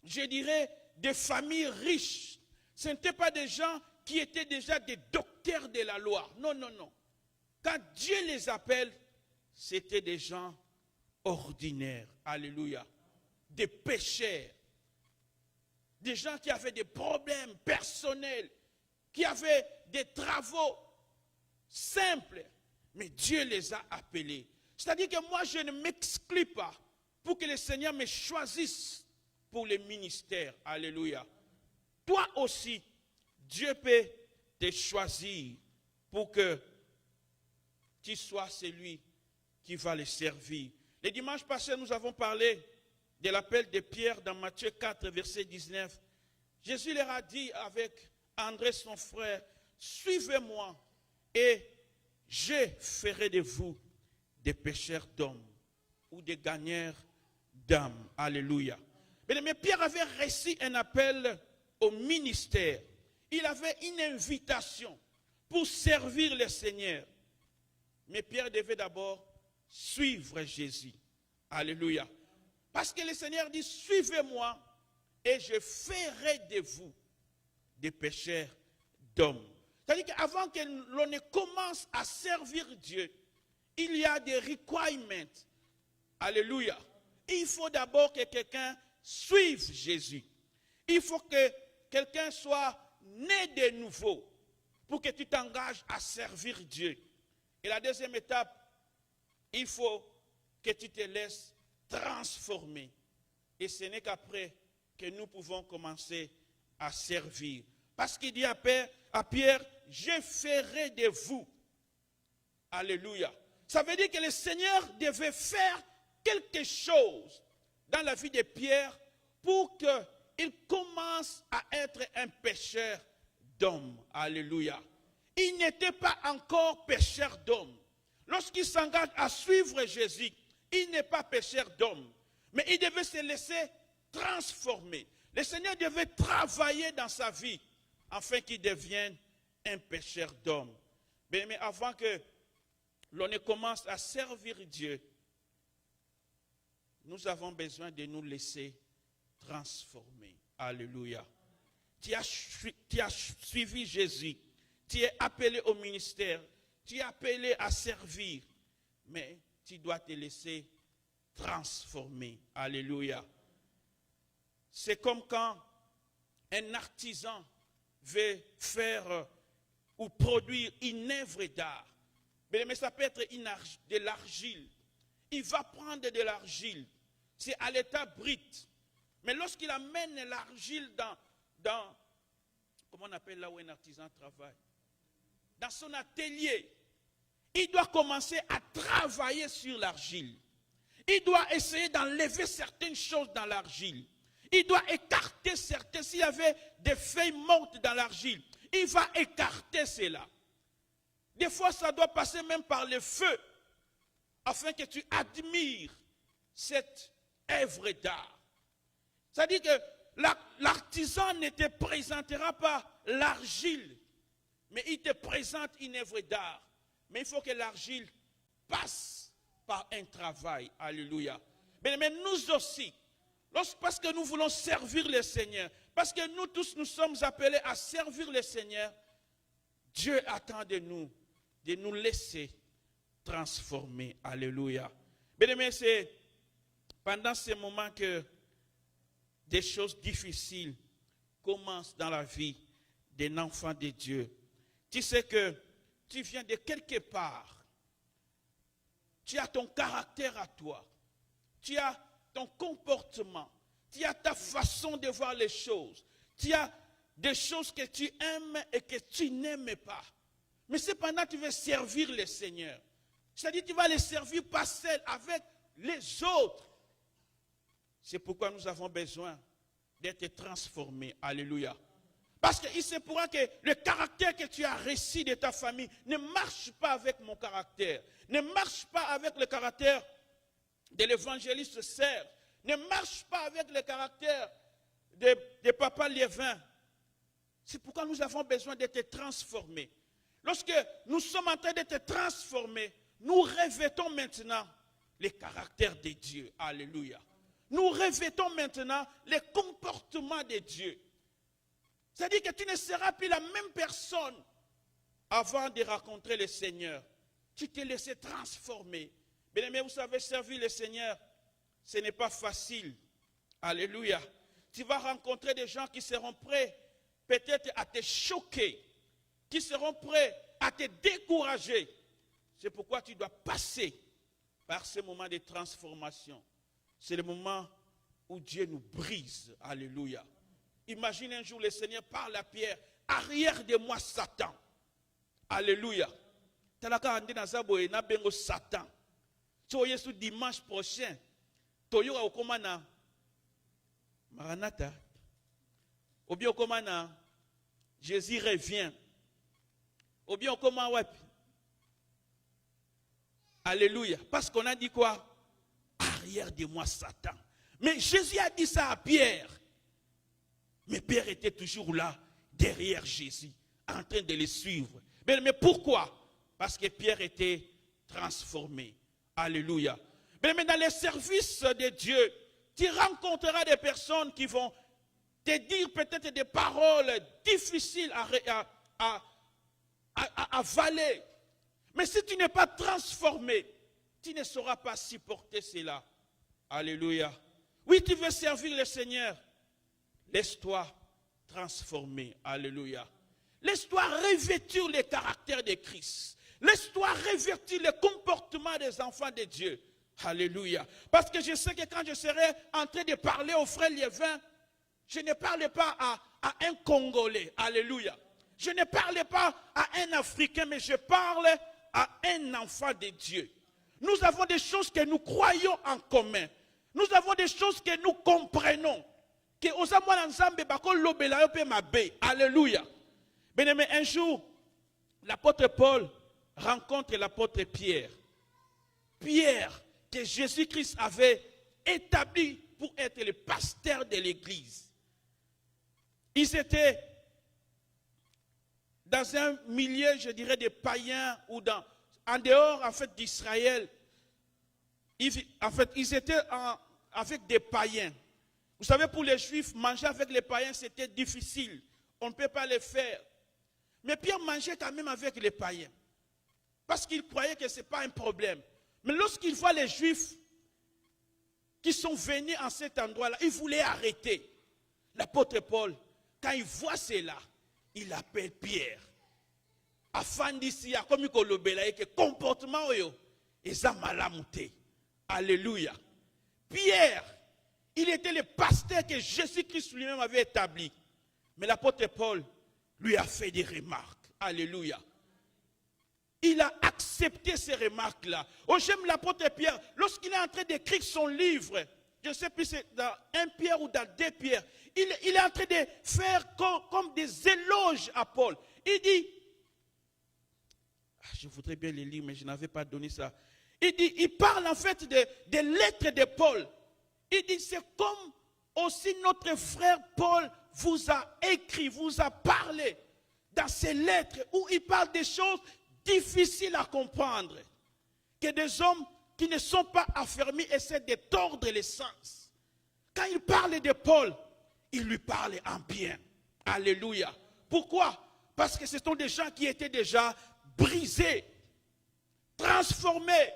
je dirais, de familles riches. Ce n'étaient pas des gens qui étaient déjà des docteurs de la loi. Non, non, non. Quand Dieu les appelle, c'était des gens ordinaires. Alléluia. Des pécheurs. Des gens qui avaient des problèmes personnels, qui avaient des travaux simples. Mais Dieu les a appelés. C'est-à-dire que moi, je ne m'exclus pas pour que le Seigneur me choisisse pour le ministère. Alléluia. Toi aussi, Dieu peut te choisir pour que tu sois celui qui va le servir. Le dimanche passé, nous avons parlé de l'appel de Pierre dans Matthieu 4, verset 19. Jésus leur a dit avec André, son frère, « Suivez-moi et je ferai de vous des pêcheurs d'hommes ou des gagneurs d'âmes. » Alléluia. Mais Pierre avait reçu un appel au ministère. Il avait une invitation pour servir le Seigneur. Mais Pierre devait d'abord suivre Jésus. Alléluia. Parce que le Seigneur dit, suivez-moi et je ferai de vous des pêcheurs d'hommes. C'est-à-dire qu'avant que l'on ne commence à servir Dieu, il y a des requirements. Alléluia. Il faut d'abord que quelqu'un suive Jésus. Il faut que quelqu'un soit né de nouveau pour que tu t'engages à servir Dieu. Et la deuxième étape, il faut que tu te laisses transformer. Et ce n'est qu'après que nous pouvons commencer à servir. Parce qu'il dit à Pierre, je ferai de vous. Alléluia. Ça veut dire que le Seigneur devait faire quelque chose dans la vie de Pierre pour qu'il commence à être un pécheur d'hommes. Alléluia. Il n'était pas encore pécheur d'hommes. Lorsqu'il s'engage à suivre Jésus, il n'est pas pécheur d'hommes. Mais il devait se laisser transformer. Le Seigneur devait travailler dans sa vie afin qu'il devienne un pécheur d'hommes. Mais avant que l'on ne commence à servir Dieu, nous avons besoin de nous laisser transformer. Alléluia. Tu as suivi Jésus. Tu es appelé au ministère. Tu es appelé à servir. Mais tu dois te laisser transformer. Alléluia. C'est comme quand un artisan veut faire ou produire une œuvre d'art. Mais ça peut être de l'argile. Il va prendre de l'argile. C'est à l'état brut. Mais lorsqu'il amène l'argile dans, comment on appelle là où un artisan travaille? Dans son atelier, il doit commencer à travailler sur l'argile. Il doit essayer d'enlever certaines choses dans l'argile. Il doit écarter certaines. S'il y avait des feuilles mortes dans l'argile, il va écarter cela. Des fois, ça doit passer même par le feu, afin que tu admires cette œuvre d'art. C'est-à-dire que l'artisan ne te présentera pas l'argile, mais il te présente une œuvre d'art. Mais il faut que l'argile passe par un travail. Alléluia. Mais nous aussi, parce que nous voulons servir le Seigneur, parce que nous tous nous sommes appelés à servir le Seigneur, Dieu attend de nous laisser transformer. Alléluia. Mais c'est pendant ces moments que des choses difficiles commencent dans la vie d'un enfant de Dieu. Tu sais que tu viens de quelque part. Tu as ton caractère à toi. Tu as ton comportement. Tu as ta façon de voir les choses. Tu as des choses que tu aimes et que tu n'aimes pas. Mais cependant, tu veux servir le Seigneur. C'est-à-dire, tu vas le servir pas seul, avec les autres. C'est pourquoi nous avons besoin d'être transformés. Alléluia. Parce qu'il se pourra que le caractère que tu as reçu de ta famille ne marche pas avec mon caractère. Ne marche pas avec le caractère de l'évangéliste Serge. Ne marche pas avec le caractère de Papa Liévin. C'est pourquoi nous avons besoin d'être transformés. Lorsque nous sommes en train d'être transformés, nous revêtons maintenant le caractère de Dieu. Alléluia. Nous revêtons maintenant les comportements de Dieu. C'est-à-dire que tu ne seras plus la même personne avant de rencontrer le Seigneur. Tu t'es laissé transformer. Mais vous savez, servir le Seigneur, ce n'est pas facile. Alléluia. Tu vas rencontrer des gens qui seront prêts peut-être à te choquer, qui seront prêts à te décourager. C'est pourquoi tu dois passer par ce moment de transformation. C'est le moment où Dieu nous brise. Alléluia. Imagine un jour le Seigneur parle à Pierre, arrière de moi Satan. Alléluia. Talaka andi na zaboye na bengo Satan. So Yesu dimanche prochain, toyoka okoma na Maranatha. Ou bien okoma na Jésus revient. Ou bien okoma wapi. Alléluia. Parce qu'on a dit quoi? Arrière de moi Satan. Mais Jésus a dit ça à Pierre. Mais Pierre était toujours là, derrière Jésus, en train de le suivre. Mais pourquoi? Parce que Pierre était transformé. Alléluia. Mais dans les services de Dieu, tu rencontreras des personnes qui vont te dire peut-être des paroles difficiles à avaler. Mais si tu n'es pas transformé, tu ne sauras pas supporter cela. Alléluia. Oui, tu veux servir le Seigneur. Laisse-toi transformer. Alléluia. Laisse-toi revêtir les caractères de Christ. Laisse-toi revêtir le comportement des enfants de Dieu. Alléluia. Parce que je sais que quand je serai en train de parler aux frères Liévin, je ne parle pas à un Congolais. Alléluia. Je ne parle pas à un Africain, mais je parle à un enfant de Dieu. Nous avons des choses que nous croyons en commun. Nous avons des choses que nous comprenons. Alléluia. Bien-aimé, un jour, l'apôtre Paul rencontre l'apôtre Pierre. Pierre, que Jésus-Christ avait établi pour être le pasteur de l'église. Ils étaient dans un milieu, je dirais, de païens ou en dehors, en fait, d'Israël. Ils étaient avec des païens. Vous savez, pour les Juifs, manger avec les païens, c'était difficile. On ne peut pas le faire. Mais Pierre mangeait quand même avec les païens. Parce qu'il croyait que ce n'est pas un problème. Mais lorsqu'il voit les Juifs qui sont venus en cet endroit-là, il voulait arrêter. L'apôtre Paul, quand il voit cela, il appelle Pierre. Afin d'ici, comme il dit, que comportement est malamouté. Alléluia. Pierre, il était le pasteur que Jésus-Christ lui-même avait établi. Mais l'apôtre Paul lui a fait des remarques. Alléluia. Il a accepté ces remarques-là. Oh, j'aime l'apôtre Pierre. Lorsqu'il est en train d'écrire son livre, je ne sais plus si c'est dans 1 Pierre ou dans 2 Pierre, il est en train de faire comme des éloges à Paul. Il dit, je voudrais bien les lire, mais je n'avais pas donné ça. Il parle en fait des lettres de Paul. Il dit, c'est comme aussi notre frère Paul vous a écrit, vous a parlé dans ces lettres où il parle des choses difficiles à comprendre. Que des hommes qui ne sont pas affermis essaient de tordre les sens. Quand il parle de Paul, il lui parle en bien. Alléluia. Pourquoi? Parce que ce sont des gens qui étaient déjà brisés, transformés.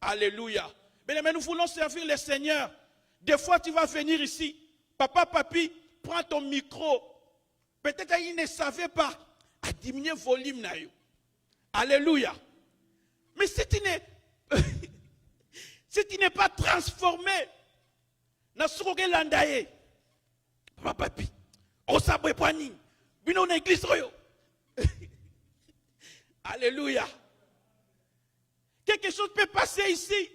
Alléluia. Mais nous voulons servir le Seigneur. Des fois, tu vas venir ici. Papa, papi, prends ton micro. Peut-être qu'il ne savait pas à diminuer le volume. Alléluia. Mais si tu n'es pas transformé, papa, papi, on s'abrite pas ni. Bino na église royo. Alléluia. Quelque chose peut passer ici.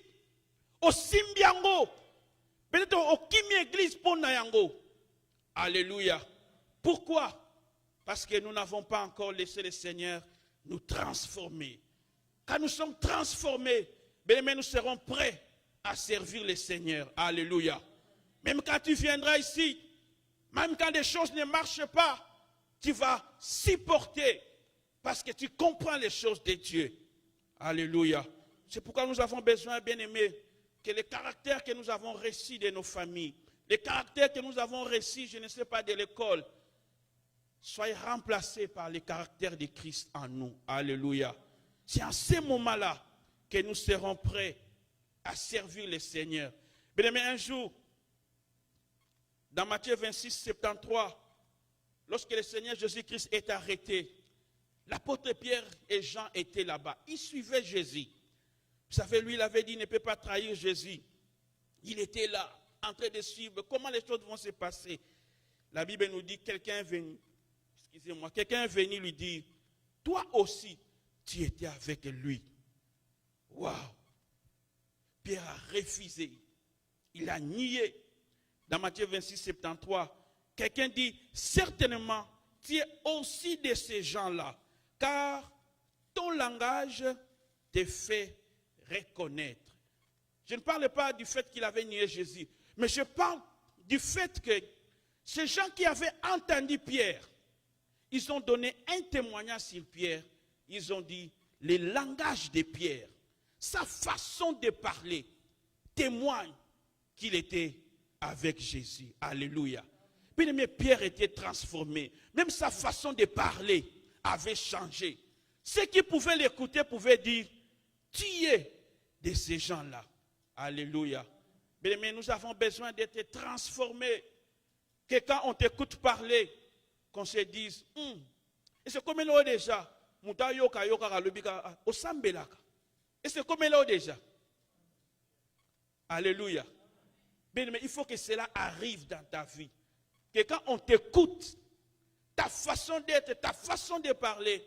Au Simbiango. Peut-être au Kimi église pour Nayango. Alléluia. Pourquoi? Parce que nous n'avons pas encore laissé le Seigneur nous transformer. Quand nous sommes transformés, bien, nous serons prêts à servir le Seigneur. Alléluia. Même quand tu viendras ici, même quand les choses ne marchent pas, tu vas supporter parce que tu comprends les choses de Dieu. Alléluia. C'est pourquoi nous avons besoin, bien aimés, que les caractères que nous avons reçus de nos familles, les caractères que nous avons reçus, je ne sais pas, de l'école, soient remplacés par les caractères de Christ en nous. Alléluia. C'est en ce moment-là que nous serons prêts à servir le Seigneur. Bien aimés, un jour, dans Matthieu 26, 73, lorsque le Seigneur Jésus-Christ est arrêté, l'apôtre Pierre et Jean étaient là-bas. Ils suivaient Jésus. Vous savez, lui, il avait dit, il ne peut pas trahir Jésus. Il était là, en train de suivre. Comment les choses vont se passer? La Bible nous dit, quelqu'un est venu lui dire, toi aussi, tu étais avec lui. Waouh! Pierre a refusé. Il a nié. Dans Matthieu 26, 73, quelqu'un dit, certainement, tu es aussi de ces gens-là, car ton langage te fait reconnaître. Je ne parle pas du fait qu'il avait nié Jésus, mais je parle du fait que ces gens qui avaient entendu Pierre, ils ont donné un témoignage sur Pierre. Ils ont dit, le langage de Pierre, sa façon de parler, témoigne qu'il était avec Jésus. Alléluia. Puis mais Pierre était transformé. Même sa façon de parler avait changé. Ceux qui pouvaient l'écouter pouvaient dire, tu es de ces gens-là. Alléluia. Mais nous avons besoin d'être transformés. Que quand on t'écoute parler, qu'on se dise, Et c'est comme là déjà. Muta yoka yoka kalobika osambelaka. Et c'est comme là déjà. Alléluia. Mais il faut que cela arrive dans ta vie. Que quand on t'écoute, ta façon d'être, ta façon de parler,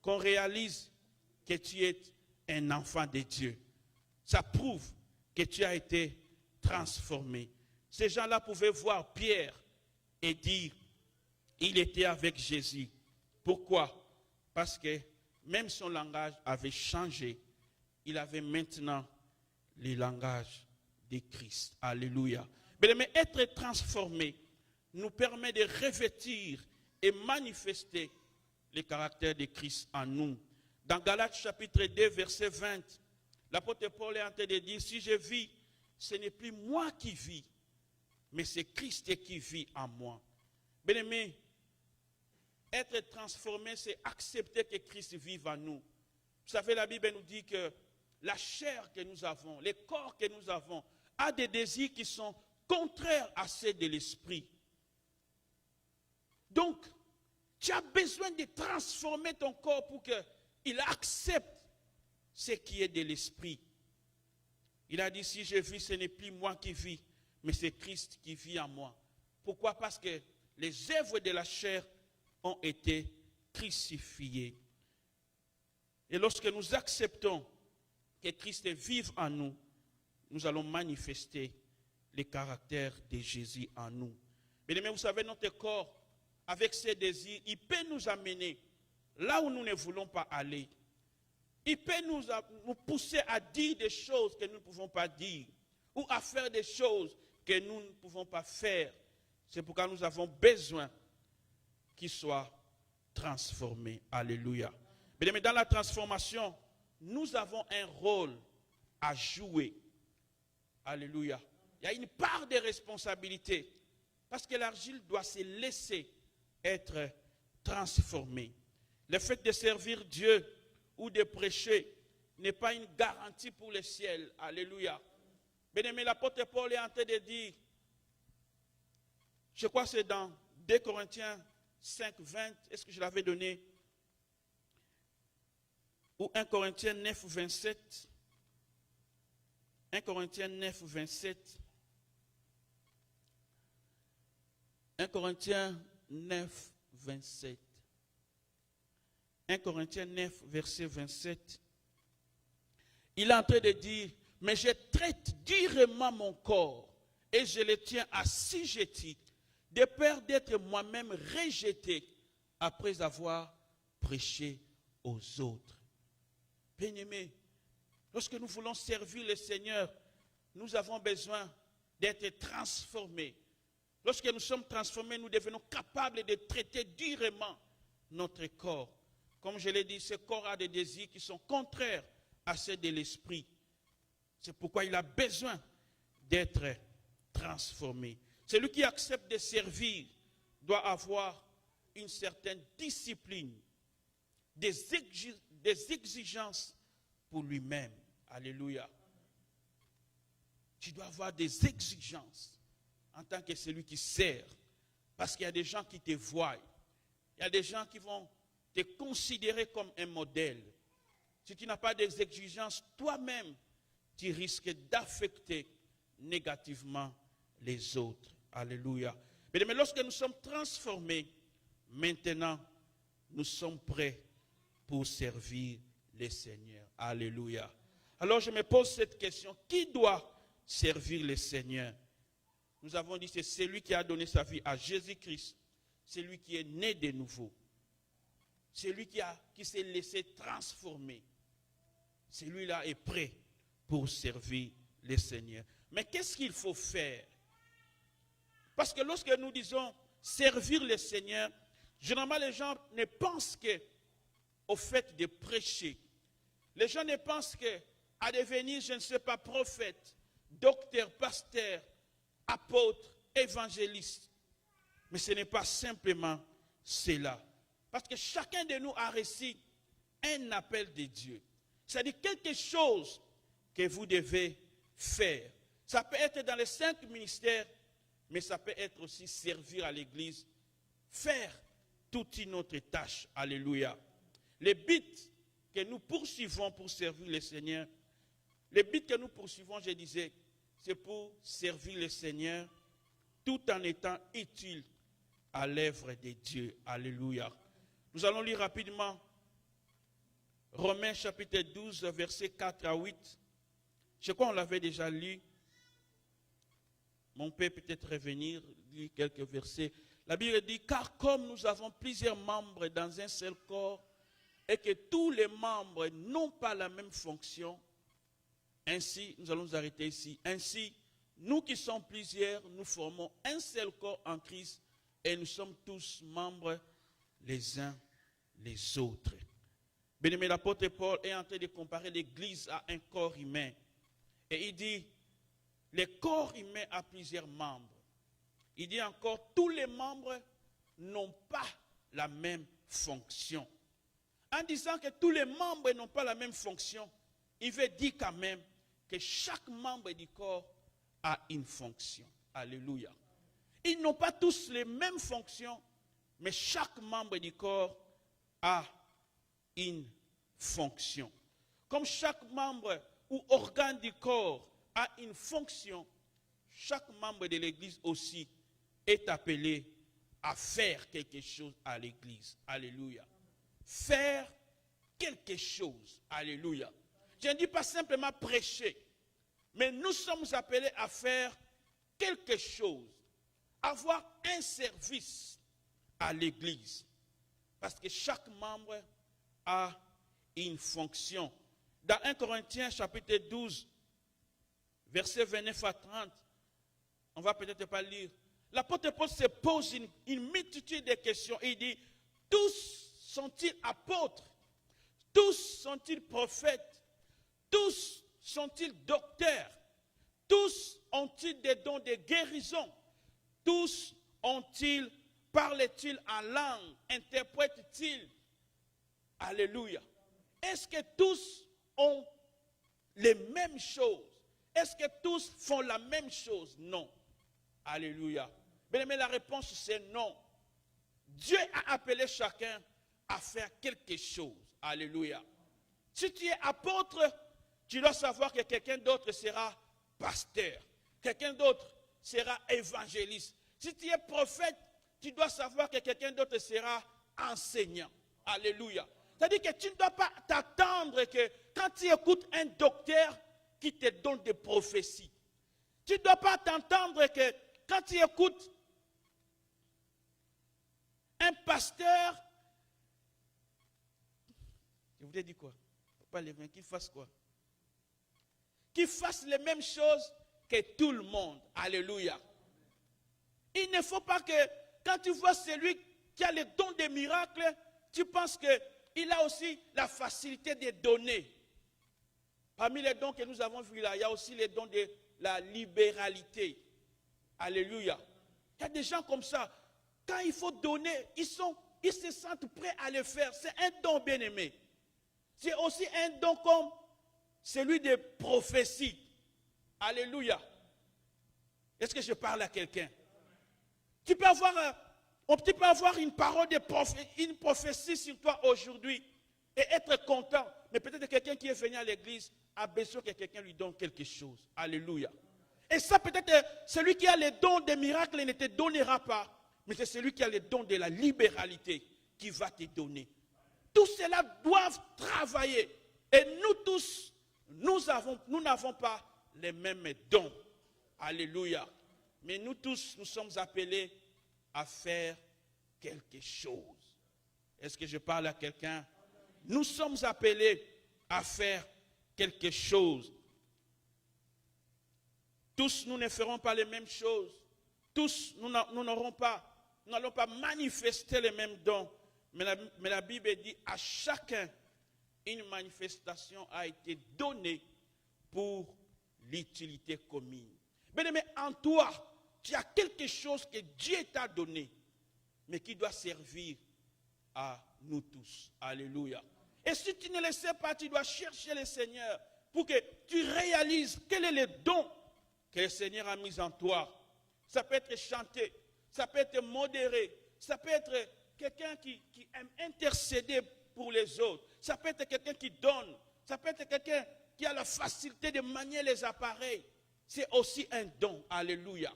qu'on réalise que tu es un enfant de Dieu. Ça prouve que tu as été transformé. Ces gens-là pouvaient voir Pierre et dire, il était avec Jésus. Pourquoi? Parce que même son langage avait changé. Il avait maintenant le langage de Christ. Alléluia. Mais être transformé nous permet de revêtir et manifester le caractère de Christ en nous. Dans Galates chapitre 2, verset 20, l'apôtre Paul est en train de dire, si je vis, ce n'est plus moi qui vis, mais c'est Christ qui vit en moi. Bien-aimé, être transformé, c'est accepter que Christ vive en nous. Vous savez, la Bible nous dit que la chair que nous avons, les corps que nous avons, a des désirs qui sont contraires à ceux de l'esprit. Donc, tu as besoin de transformer ton corps pour qu'il accepte ce qui est de l'esprit. Il a dit, si je vis, ce n'est plus moi qui vis, mais c'est Christ qui vit en moi. Pourquoi? Parce que les œuvres de la chair ont été crucifiées. Et lorsque nous acceptons que Christ vive en nous, nous allons manifester le caractère de Jésus en nous. Mais vous savez, notre corps, avec ses désirs, il peut nous amener là où nous ne voulons pas aller. Il peut nous pousser à dire des choses que nous ne pouvons pas dire, ou à faire des choses que nous ne pouvons pas faire. C'est pourquoi nous avons besoin qu'il soit transformé. Alléluia. Mais dans la transformation, nous avons un rôle à jouer. Alléluia. Il y a une part de responsabilité. Parce que l'argile doit se laisser être transformée. Le fait de servir Dieu ou de prêcher n'est pas une garantie pour le ciel. Alléluia. Bien-aimé, l'apôtre Paul est en train de dire, je crois que c'est dans 2 Corinthiens 5, 20, est-ce que je l'avais donné? Ou 1 Corinthiens 9, 27. 1 Corinthiens 9, 27. 1 Corinthiens 9, 27. 1 Corinthiens 9, verset 27. Il est en train de dire, mais je traite durement mon corps et je le tiens assujetti, de peur d'être moi-même rejeté après avoir prêché aux autres. Bien-aimés, lorsque nous voulons servir le Seigneur, nous avons besoin d'être transformés. Lorsque nous sommes transformés, nous devenons capables de traiter durement notre corps. Comme je l'ai dit, ce corps a des désirs qui sont contraires à ceux de l'esprit. C'est pourquoi il a besoin d'être transformé. Celui qui accepte de servir doit avoir une certaine discipline, des exigences pour lui-même. Alléluia. Tu dois avoir des exigences en tant que celui qui sert. Parce qu'il y a des gens qui te voient. Il y a des gens qui vont te considérer comme un modèle. Si tu n'as pas des exigences, toi-même, tu risques d'affecter négativement les autres. Alléluia. Mais lorsque nous sommes transformés, maintenant, nous sommes prêts pour servir le Seigneur. Alléluia. Alors je me pose cette question. Qui doit servir le Seigneur? Nous avons dit, c'est celui qui a donné sa vie à Jésus-Christ. Celui qui est né de nouveau. Celui qui s'est laissé transformer. Celui-là est prêt pour servir le Seigneur. Mais qu'est-ce qu'il faut faire? Parce que lorsque nous disons servir le Seigneur, généralement les gens ne pensent qu'au fait de prêcher. Les gens ne pensent qu'à devenir, je ne sais pas, prophète, docteur, pasteur, apôtre, évangéliste. Mais ce n'est pas simplement cela. Parce que chacun de nous a reçu un appel de Dieu. C'est-à-dire quelque chose que vous devez faire. Ça peut être dans les 5 ministères, mais ça peut être aussi servir à l'église. Faire toute une autre tâche. Alléluia. Les buts que nous poursuivons pour servir le Seigneur, les buts que nous poursuivons, je disais, c'est pour servir le Seigneur tout en étant utile à l'œuvre de Dieu. Alléluia. Nous allons lire rapidement Romains chapitre 12, versets 4 à 8. Je crois qu'on l'avait déjà lu. Mon père peut-être revenir, lire quelques versets. La Bible dit, car comme nous avons plusieurs membres dans un seul corps, et que tous les membres n'ont pas la même fonction, ainsi, nous allons nous arrêter ici, ainsi, nous qui sommes plusieurs, nous formons un seul corps en Christ, et nous sommes tous membres les uns les autres. Bien-aimé, l'apôtre Paul est en train de comparer l'Église à un corps humain. Et il dit, le corps humain a plusieurs membres. Il dit encore, tous les membres n'ont pas la même fonction. En disant que tous les membres n'ont pas la même fonction, il veut dire quand même que chaque membre du corps a une fonction. Alléluia. Ils n'ont pas tous les mêmes fonctions, mais chaque membre du corps a une fonction. Comme chaque membre ou organe du corps a une fonction, chaque membre de l'Église aussi est appelé à faire quelque chose à l'Église. Alléluia. Faire quelque chose. Alléluia. Je ne dis pas simplement prêcher, mais nous sommes appelés à faire quelque chose, avoir un service à l'Église. Parce que chaque membre a une fonction. Dans 1 Corinthiens chapitre 12, versets 29 à 30, on ne va peut-être pas lire. L'apôtre Paul se pose une multitude de questions. Il dit, tous sont-ils apôtres? Tous sont-ils prophètes? Tous sont-ils docteurs? Tous ont-ils des dons de guérison? Tous ont-ils, parlent-ils en langue? Interprètent-ils? Alléluia. Est-ce que tous ont les mêmes choses? Est-ce que tous font la même chose? Non. Alléluia. Mais la réponse c'est non. Dieu a appelé chacun à faire quelque chose. Alléluia. Si tu es apôtre, tu dois savoir que quelqu'un d'autre sera pasteur. Quelqu'un d'autre sera évangéliste. Si tu es prophète, tu dois savoir que quelqu'un d'autre sera enseignant. Alléluia. C'est-à-dire que tu ne dois pas t'attendre que quand tu écoutes un docteur qui te donne des prophéties, tu ne dois pas t'entendre que quand tu écoutes un pasteur, je voulais dire quoi? Pas les mains, qu'il fasse quoi? Qu'il fasse les mêmes choses que tout le monde. Alléluia. Il ne faut pas que quand tu vois celui qui a les dons des miracles, tu penses qu'il a aussi la facilité de donner. Parmi les dons que nous avons vus là, il y a aussi les dons de la libéralité. Alléluia. Il y a des gens comme ça, quand il faut donner, ils se sentent prêts à le faire. C'est un don bien aimé. C'est aussi un don comme celui de prophétie. Alléluia. Est-ce que je parle à quelqu'un? Tu peux avoir une parole de une prophétie sur toi aujourd'hui et être content. Mais peut-être quelqu'un qui est venu à l'église a besoin que quelqu'un lui donne quelque chose. Alléluia. Et ça peut-être celui qui a les dons des miracles ne te donnera pas. Mais c'est celui qui a les dons de la libéralité qui va te donner. Tout cela doivent travailler. Et nous tous, nous n'avons pas les mêmes dons. Alléluia. Mais nous tous, nous sommes appelés à faire quelque chose. Est-ce que je parle à quelqu'un? Nous sommes appelés à faire quelque chose. Tous, nous ne ferons pas les mêmes choses. Tous, nous n'allons pas manifester les mêmes dons. Mais la Bible dit à chacun, une manifestation a été donnée pour l'utilité commune. Mais en toi, tu as quelque chose que Dieu t'a donné, mais qui doit servir à nous tous. Alléluia. Et si tu ne le sais pas, tu dois chercher le Seigneur pour que tu réalises quel est le don que le Seigneur a mis en toi. Ça peut être chanter, ça peut être modérer, ça peut être quelqu'un qui aime intercéder pour les autres. Ça peut être quelqu'un qui donne. Ça peut être quelqu'un qui a la facilité de manier les appareils. C'est aussi un don. Alléluia.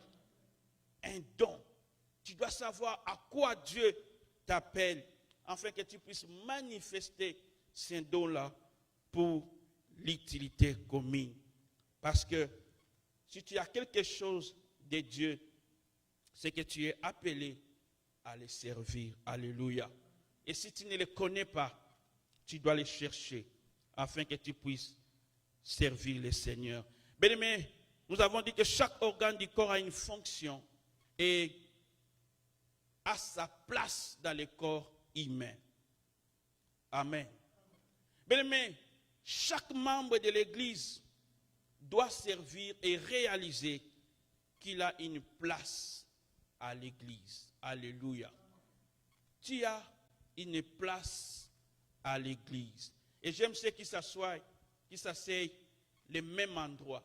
Un don. Tu dois savoir à quoi Dieu t'appelle afin que tu puisses manifester ces dons-là pour l'utilité commune. Parce que si tu as quelque chose de Dieu, c'est que tu es appelé à les servir. Alléluia. Et si tu ne les connais pas, tu dois les chercher afin que tu puisses servir le Seigneur. Bien-aimés, nous avons dit que chaque organe du corps a une fonction et a sa place dans le corps humain. Amen. Bien-aimés, chaque membre de l'Église doit servir et réaliser qu'il a une place à l'Église. Alléluia. Tu as une place à l'Église. Et j'aime ceux qui s'asseyent le même endroit.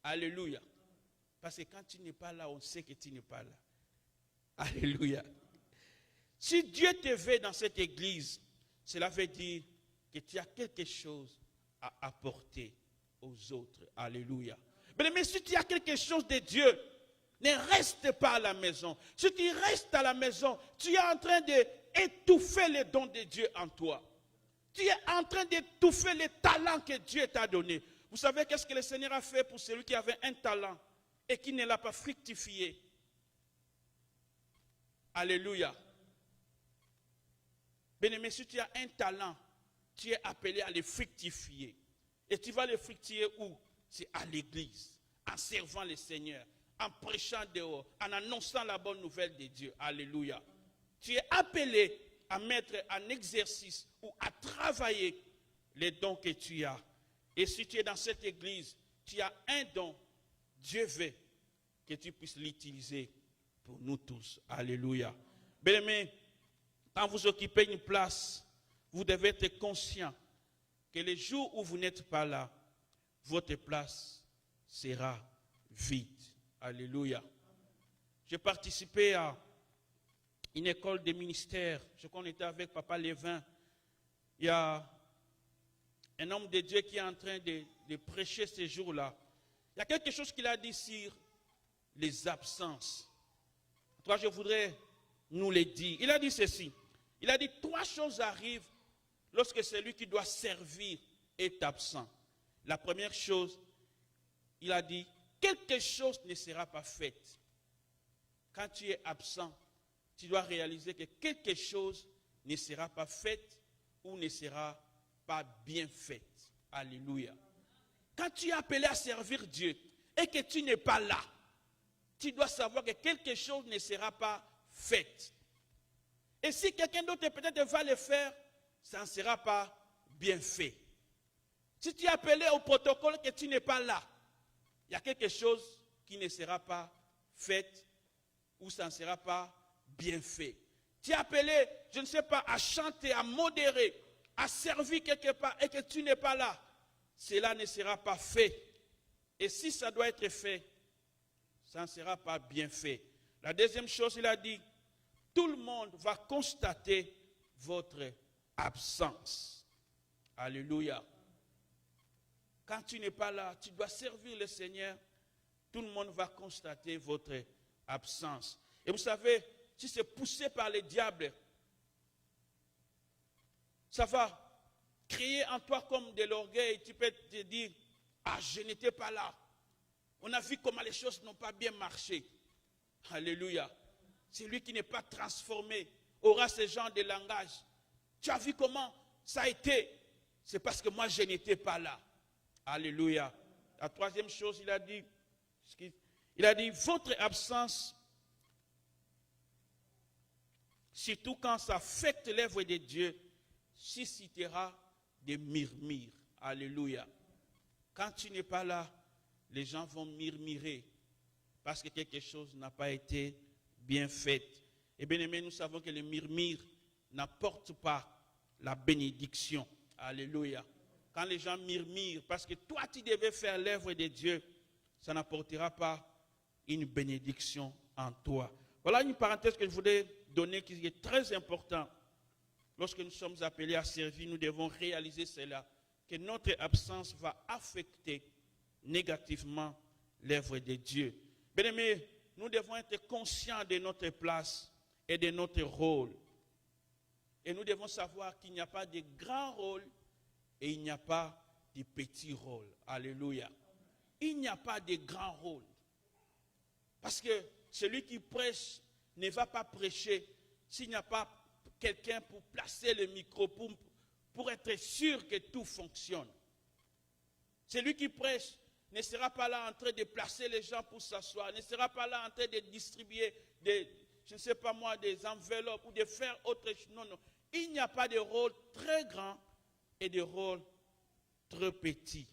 Alléluia. Parce que quand tu n'es pas là, on sait que tu n'es pas là. Alléluia. Si Dieu te veut dans cette église, cela veut dire que tu as quelque chose à apporter aux autres. Alléluia. Mais si tu as quelque chose de Dieu, ne reste pas à la maison. Si tu restes à la maison, tu es en train d'étouffer les dons de Dieu en toi. Tu es en train d'étouffer les talents que Dieu t'a donnés. Vous savez qu'est-ce que le Seigneur a fait pour celui qui avait un talent et qui ne l'a pas fructifié? Alléluia. Bien-aimé, si tu as un talent, tu es appelé à le fructifier. Et tu vas le fructifier où? C'est à l'église, en servant le Seigneur, en prêchant dehors, en annonçant la bonne nouvelle de Dieu. Alléluia. Tu es appelé à mettre en exercice ou à travailler les dons que tu as. Et si tu es dans cette église, tu as un don, Dieu veut que tu puisses l'utiliser pour nous tous. Alléluia. Bien-aimés, quand vous occupez une place, vous devez être conscient que les jours où vous n'êtes pas là, votre place sera vide. Alléluia. J'ai participé à une école de ministère. Je crois qu'on était avec Papa Lévin. Il y a un homme de Dieu qui est en train de prêcher ces jours-là. Il y a quelque chose qu'il a dit sur les absences. Toi, je voudrais nous le dire. Il a dit ceci. Il a dit 3 choses arrivent lorsque celui qui doit servir est absent. La première chose, il a dit, quelque chose ne sera pas fait. Quand tu es absent, tu dois réaliser que quelque chose ne sera pas fait ou ne sera pas bien fait. Alléluia. Quand tu es appelé à servir Dieu et que tu n'es pas là, tu dois savoir que quelque chose ne sera pas fait. Et si quelqu'un d'autre peut-être va le faire, ça ne sera pas bien fait. Si tu es appelé au protocole que tu n'es pas là, il y a quelque chose qui ne sera pas fait ou ça ne sera pas bien fait. Tu es appelé, je ne sais pas, à chanter, à modérer, à servir quelque part et que tu n'es pas là, cela ne sera pas fait. Et si ça doit être fait, ça ne sera pas bien fait. La deuxième chose, il a dit, tout le monde va constater votre absence. Alléluia. Quand tu n'es pas là, tu dois servir le Seigneur. Tout le monde va constater votre absence. Et vous savez, si c'est poussé par le diable, ça va créer en toi comme de l'orgueil. Tu peux te dire, ah, je n'étais pas là. On a vu comment les choses n'ont pas bien marché. Alléluia. Celui qui n'est pas transformé aura ce genre de langage. Tu as vu comment ça a été? C'est parce que moi, je n'étais pas là. Alléluia. La troisième chose, il a dit, votre absence, surtout quand ça affecte l'œuvre de Dieu, suscitera des murmures. Alléluia. Quand tu n'es pas là, les gens vont murmurer parce que quelque chose n'a pas été bien fait. Et bien aimé, nous savons que les murmures n'apportent pas la bénédiction. Alléluia. Quand les gens murmurent parce que toi tu devais faire l'œuvre de Dieu, ça n'apportera pas une bénédiction en toi. Voilà une parenthèse que je voulais donnée qui est très importante. Lorsque nous sommes appelés à servir, nous devons réaliser cela, que notre absence va affecter négativement l'œuvre de Dieu. Bien-aimés, nous devons être conscients de notre place et de notre rôle. Et nous devons savoir qu'il n'y a pas de grands rôles et il n'y a pas de petits rôles. Alléluia. Il n'y a pas de grands rôles. Parce que celui qui prêche ne va pas prêcher s'il n'y a pas quelqu'un pour placer le micro, pour être sûr que tout fonctionne. Celui qui prêche ne sera pas là en train de placer les gens pour s'asseoir, ne sera pas là en train de distribuer des, je ne sais pas moi, des enveloppes ou de faire autre chose. Non, non. Il n'y a pas de rôle très grand et de rôle très petit.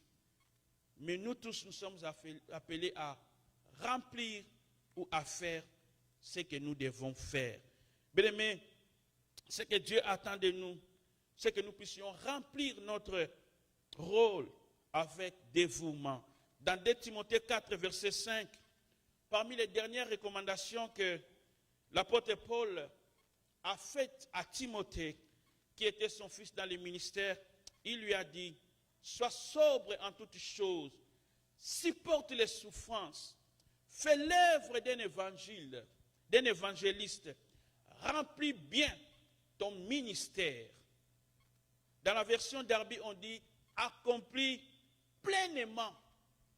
Mais nous tous, nous sommes appelés à remplir ou à faire ce que nous devons faire. Bien-aimés, ce que Dieu attend de nous, c'est que nous puissions remplir notre rôle avec dévouement. Dans 2 Timothée 4, verset 5, parmi les dernières recommandations que l'apôtre Paul a faites à Timothée, qui était son fils dans le ministère, il lui a dit, sois sobre en toutes choses, supporte les souffrances, fais l'œuvre d'un évangéliste, remplis bien ton ministère. Dans la version Darby, on dit, accomplis pleinement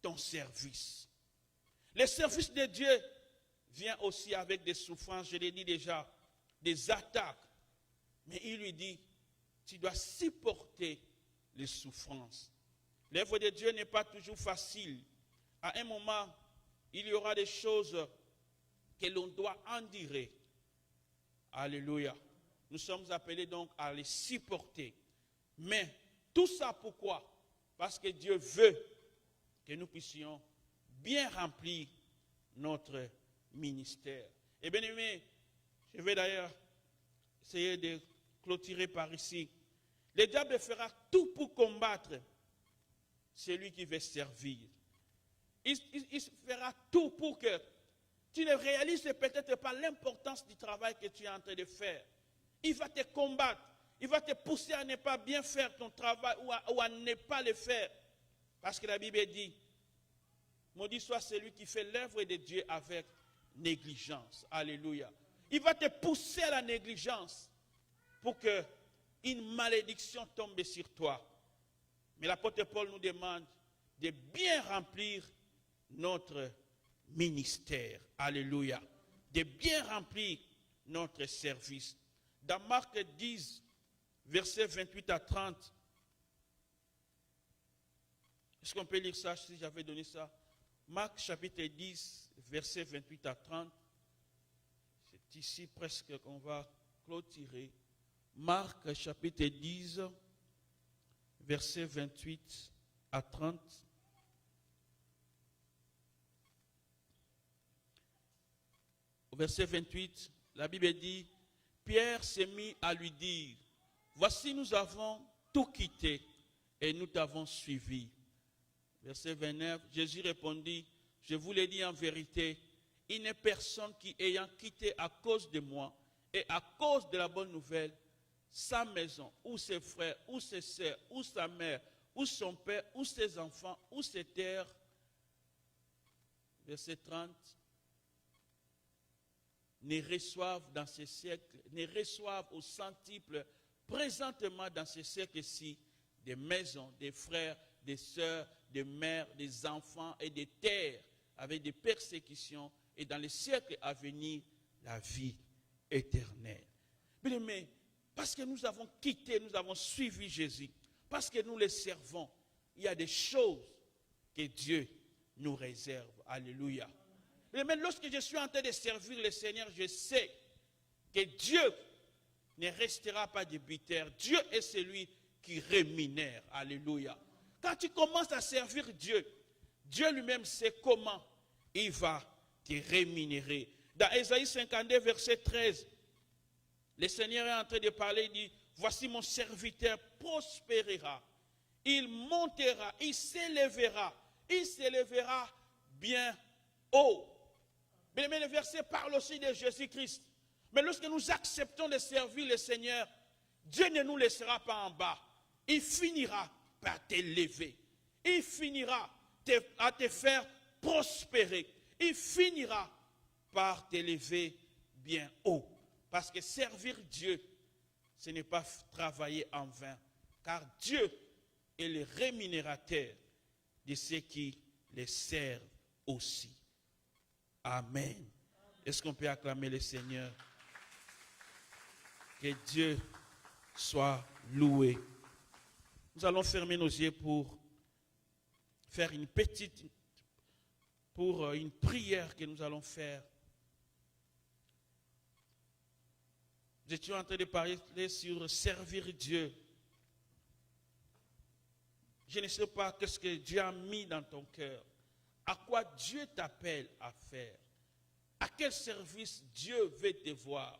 ton service. Le service de Dieu vient aussi avec des souffrances, je l'ai dit déjà, des attaques. Mais il lui dit, tu dois supporter les souffrances. L'œuvre de Dieu n'est pas toujours facile. À un moment, il y aura des choses que l'on doit endurer. Alléluia. Nous sommes appelés donc à les supporter. Mais tout ça pourquoi? Parce que Dieu veut que nous puissions bien remplir notre ministère. Et bien aimé, je vais d'ailleurs essayer de clôturer par ici. Le diable fera tout pour combattre celui qui veut servir. Il fera tout pour que tu ne réalises peut-être pas l'importance du travail que tu es en train de faire. Il va te combattre. Il va te pousser à ne pas bien faire ton travail ou à ne pas le faire. Parce que la Bible dit, maudit soit celui qui fait l'œuvre de Dieu avec négligence. Alléluia. Il va te pousser à la négligence pour qu'une malédiction tombe sur toi. Mais l'apôtre Paul nous demande de bien remplir notre ministère. Alléluia. De bien remplir notre service. Dans Marc 10, versets 28 à 30, est-ce qu'on peut lire ça si j'avais donné ça? Marc chapitre 10, versets 28 à 30. C'est ici presque qu'on va clôturer. Marc chapitre 10, versets 28 à 30. Au verset 28, la Bible dit, Pierre s'est mis à lui dire, voici nous avons tout quitté et nous t'avons suivi. Verset 29, Jésus répondit, je vous l'ai dit en vérité, il n'est personne qui ayant quitté à cause de moi et à cause de la bonne nouvelle, sa maison, ou ses frères, ou ses sœurs, ou sa mère, ou son père, ou ses enfants, ou ses terres. Verset 30, ne reçoivent dans ce siècle, ne reçoivent au centuple présentement dans ce siècle-ci des maisons, des frères, des sœurs, des mères, des enfants et des terres avec des persécutions et dans les siècles à venir, la vie éternelle. Mais parce que nous avons quitté, nous avons suivi Jésus, parce que nous le servons, il y a des choses que Dieu nous réserve. Alléluia. Mais lorsque je suis en train de servir le Seigneur, je sais que Dieu ne restera pas débiteur. Dieu est celui qui rémunère. Alléluia. Quand tu commences à servir Dieu, Dieu lui-même sait comment il va te rémunérer. Dans Ésaïe 52, verset 13, le Seigneur est en train de parler, il dit, voici mon serviteur prospérera, il montera, il s'élèvera bien haut. Mais le verset parle aussi de Jésus-Christ. Mais lorsque nous acceptons de servir le Seigneur, Dieu ne nous laissera pas en bas. Il finira par t'élever. Il finira à te faire prospérer. Il finira par t'élever bien haut. Parce que servir Dieu, ce n'est pas travailler en vain. Car Dieu est le rémunérateur de ceux qui les servent aussi. Amen. Est-ce qu'on peut acclamer le Seigneur? Que Dieu soit loué. Nous allons fermer nos yeux pour faire une prière que nous allons faire. Nous étions en train de parler sur servir Dieu. Je ne sais pas qu'est-ce que Dieu a mis dans ton cœur. À quoi Dieu t'appelle à faire. À quel service Dieu veut te voir.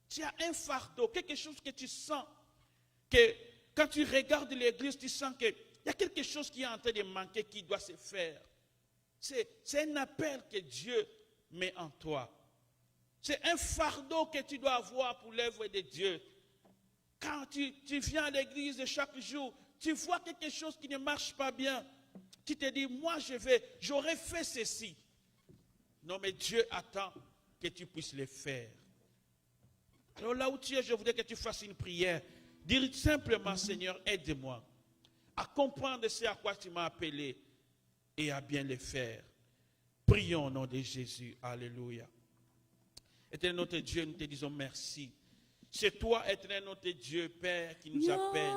Tu as un fardeau, quelque chose que tu sens, que quand tu regardes l'église, tu sens qu'il y a quelque chose qui est en train de manquer, qui doit se faire. C'est un appel que Dieu met en toi. C'est un fardeau que tu dois avoir pour l'œuvre de Dieu. Quand tu viens à l'église chaque jour, tu vois quelque chose qui ne marche pas bien. Tu te dis, moi j'aurais fait ceci. Non, mais Dieu attend que tu puisses le faire. Alors là où tu es, je voudrais que tu fasses une prière. Dire simplement, Seigneur, aide-moi à comprendre ce à quoi tu m'as appelé et à bien le faire. Prions au nom de Jésus. Alléluia. Éternel notre Dieu, nous te disons merci. C'est toi, éternel notre Dieu, Père, qui nous appelle.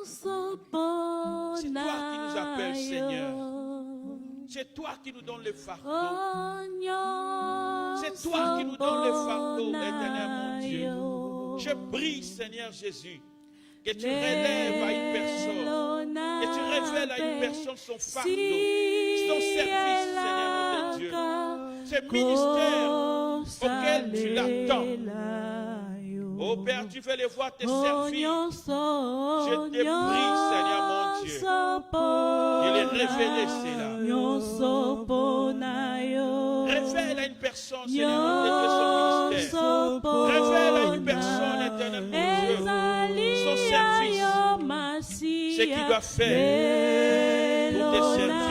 C'est toi qui nous appelle, Seigneur. C'est toi qui nous donne le fardeau. C'est toi qui nous donne le fardeau, éternel mon Dieu. Je prie, Seigneur Jésus, que tu relèves à une personne, que tu révèles à une personne son fardeau, son service, Seigneur mon Dieu. Ce ministère auquel tu l'attends. Oh Père, tu veux les voir te servir. Je te prie, Seigneur mon Dieu, de les révéler cela. Révèle à une personne, Seigneur mon Dieu, son ministère. Révèle à une personne, éternel mon Dieu, son service. Ce qu'il doit faire pour te servir.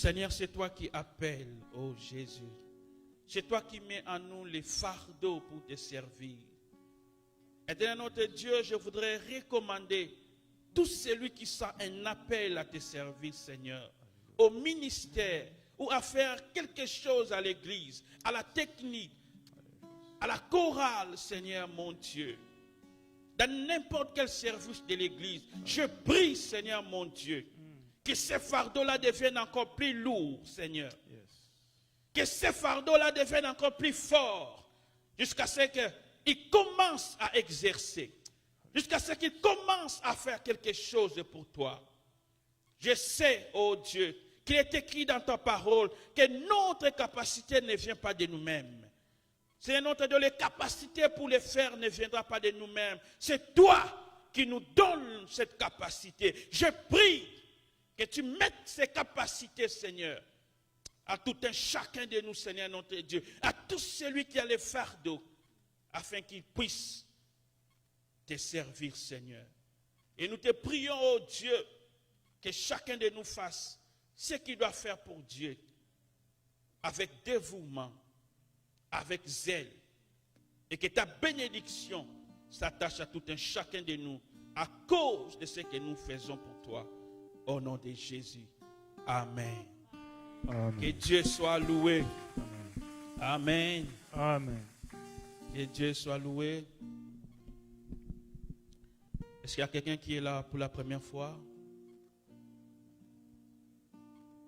Seigneur, c'est toi qui appelles, oh Jésus. C'est toi qui mets en nous les fardeaux pour te servir. Éternel notre Dieu, je voudrais recommander tout celui qui sent un appel à te servir, Seigneur, au ministère ou à faire quelque chose à l'église, à la technique, à la chorale, Seigneur mon Dieu. Dans n'importe quel service de l'église, je prie, Seigneur mon Dieu, Que ces fardeaux-là deviennent encore plus lourds, Seigneur. Yes. Que ces fardeaux-là deviennent encore plus forts. Jusqu'à ce qu'ils commencent à exercer. Jusqu'à ce qu'ils commencent à faire quelque chose pour toi. Je sais, oh Dieu, qu'il est écrit dans ta parole que notre capacité ne vient pas de nous-mêmes. C'est notre Dieu, les capacités pour les faire ne viendra pas de nous-mêmes. C'est toi qui nous donnes cette capacité. Je prie que tu mettes ces capacités, Seigneur, à tout un chacun de nous, Seigneur notre Dieu, à tout celui qui a les fardeaux, afin qu'il puisse te servir, Seigneur. Et nous te prions, oh Dieu, que chacun de nous fasse ce qu'il doit faire pour Dieu, avec dévouement, avec zèle, et que ta bénédiction s'attache à tout un chacun de nous, à cause de ce que nous faisons pour toi, au nom de Jésus. Amen. Amen. Que Dieu soit loué. Amen. Amen. Que Dieu soit loué. Est-ce qu'il y a quelqu'un qui est là pour la première fois?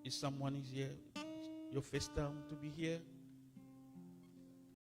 Is someone is here? Your first time to be here?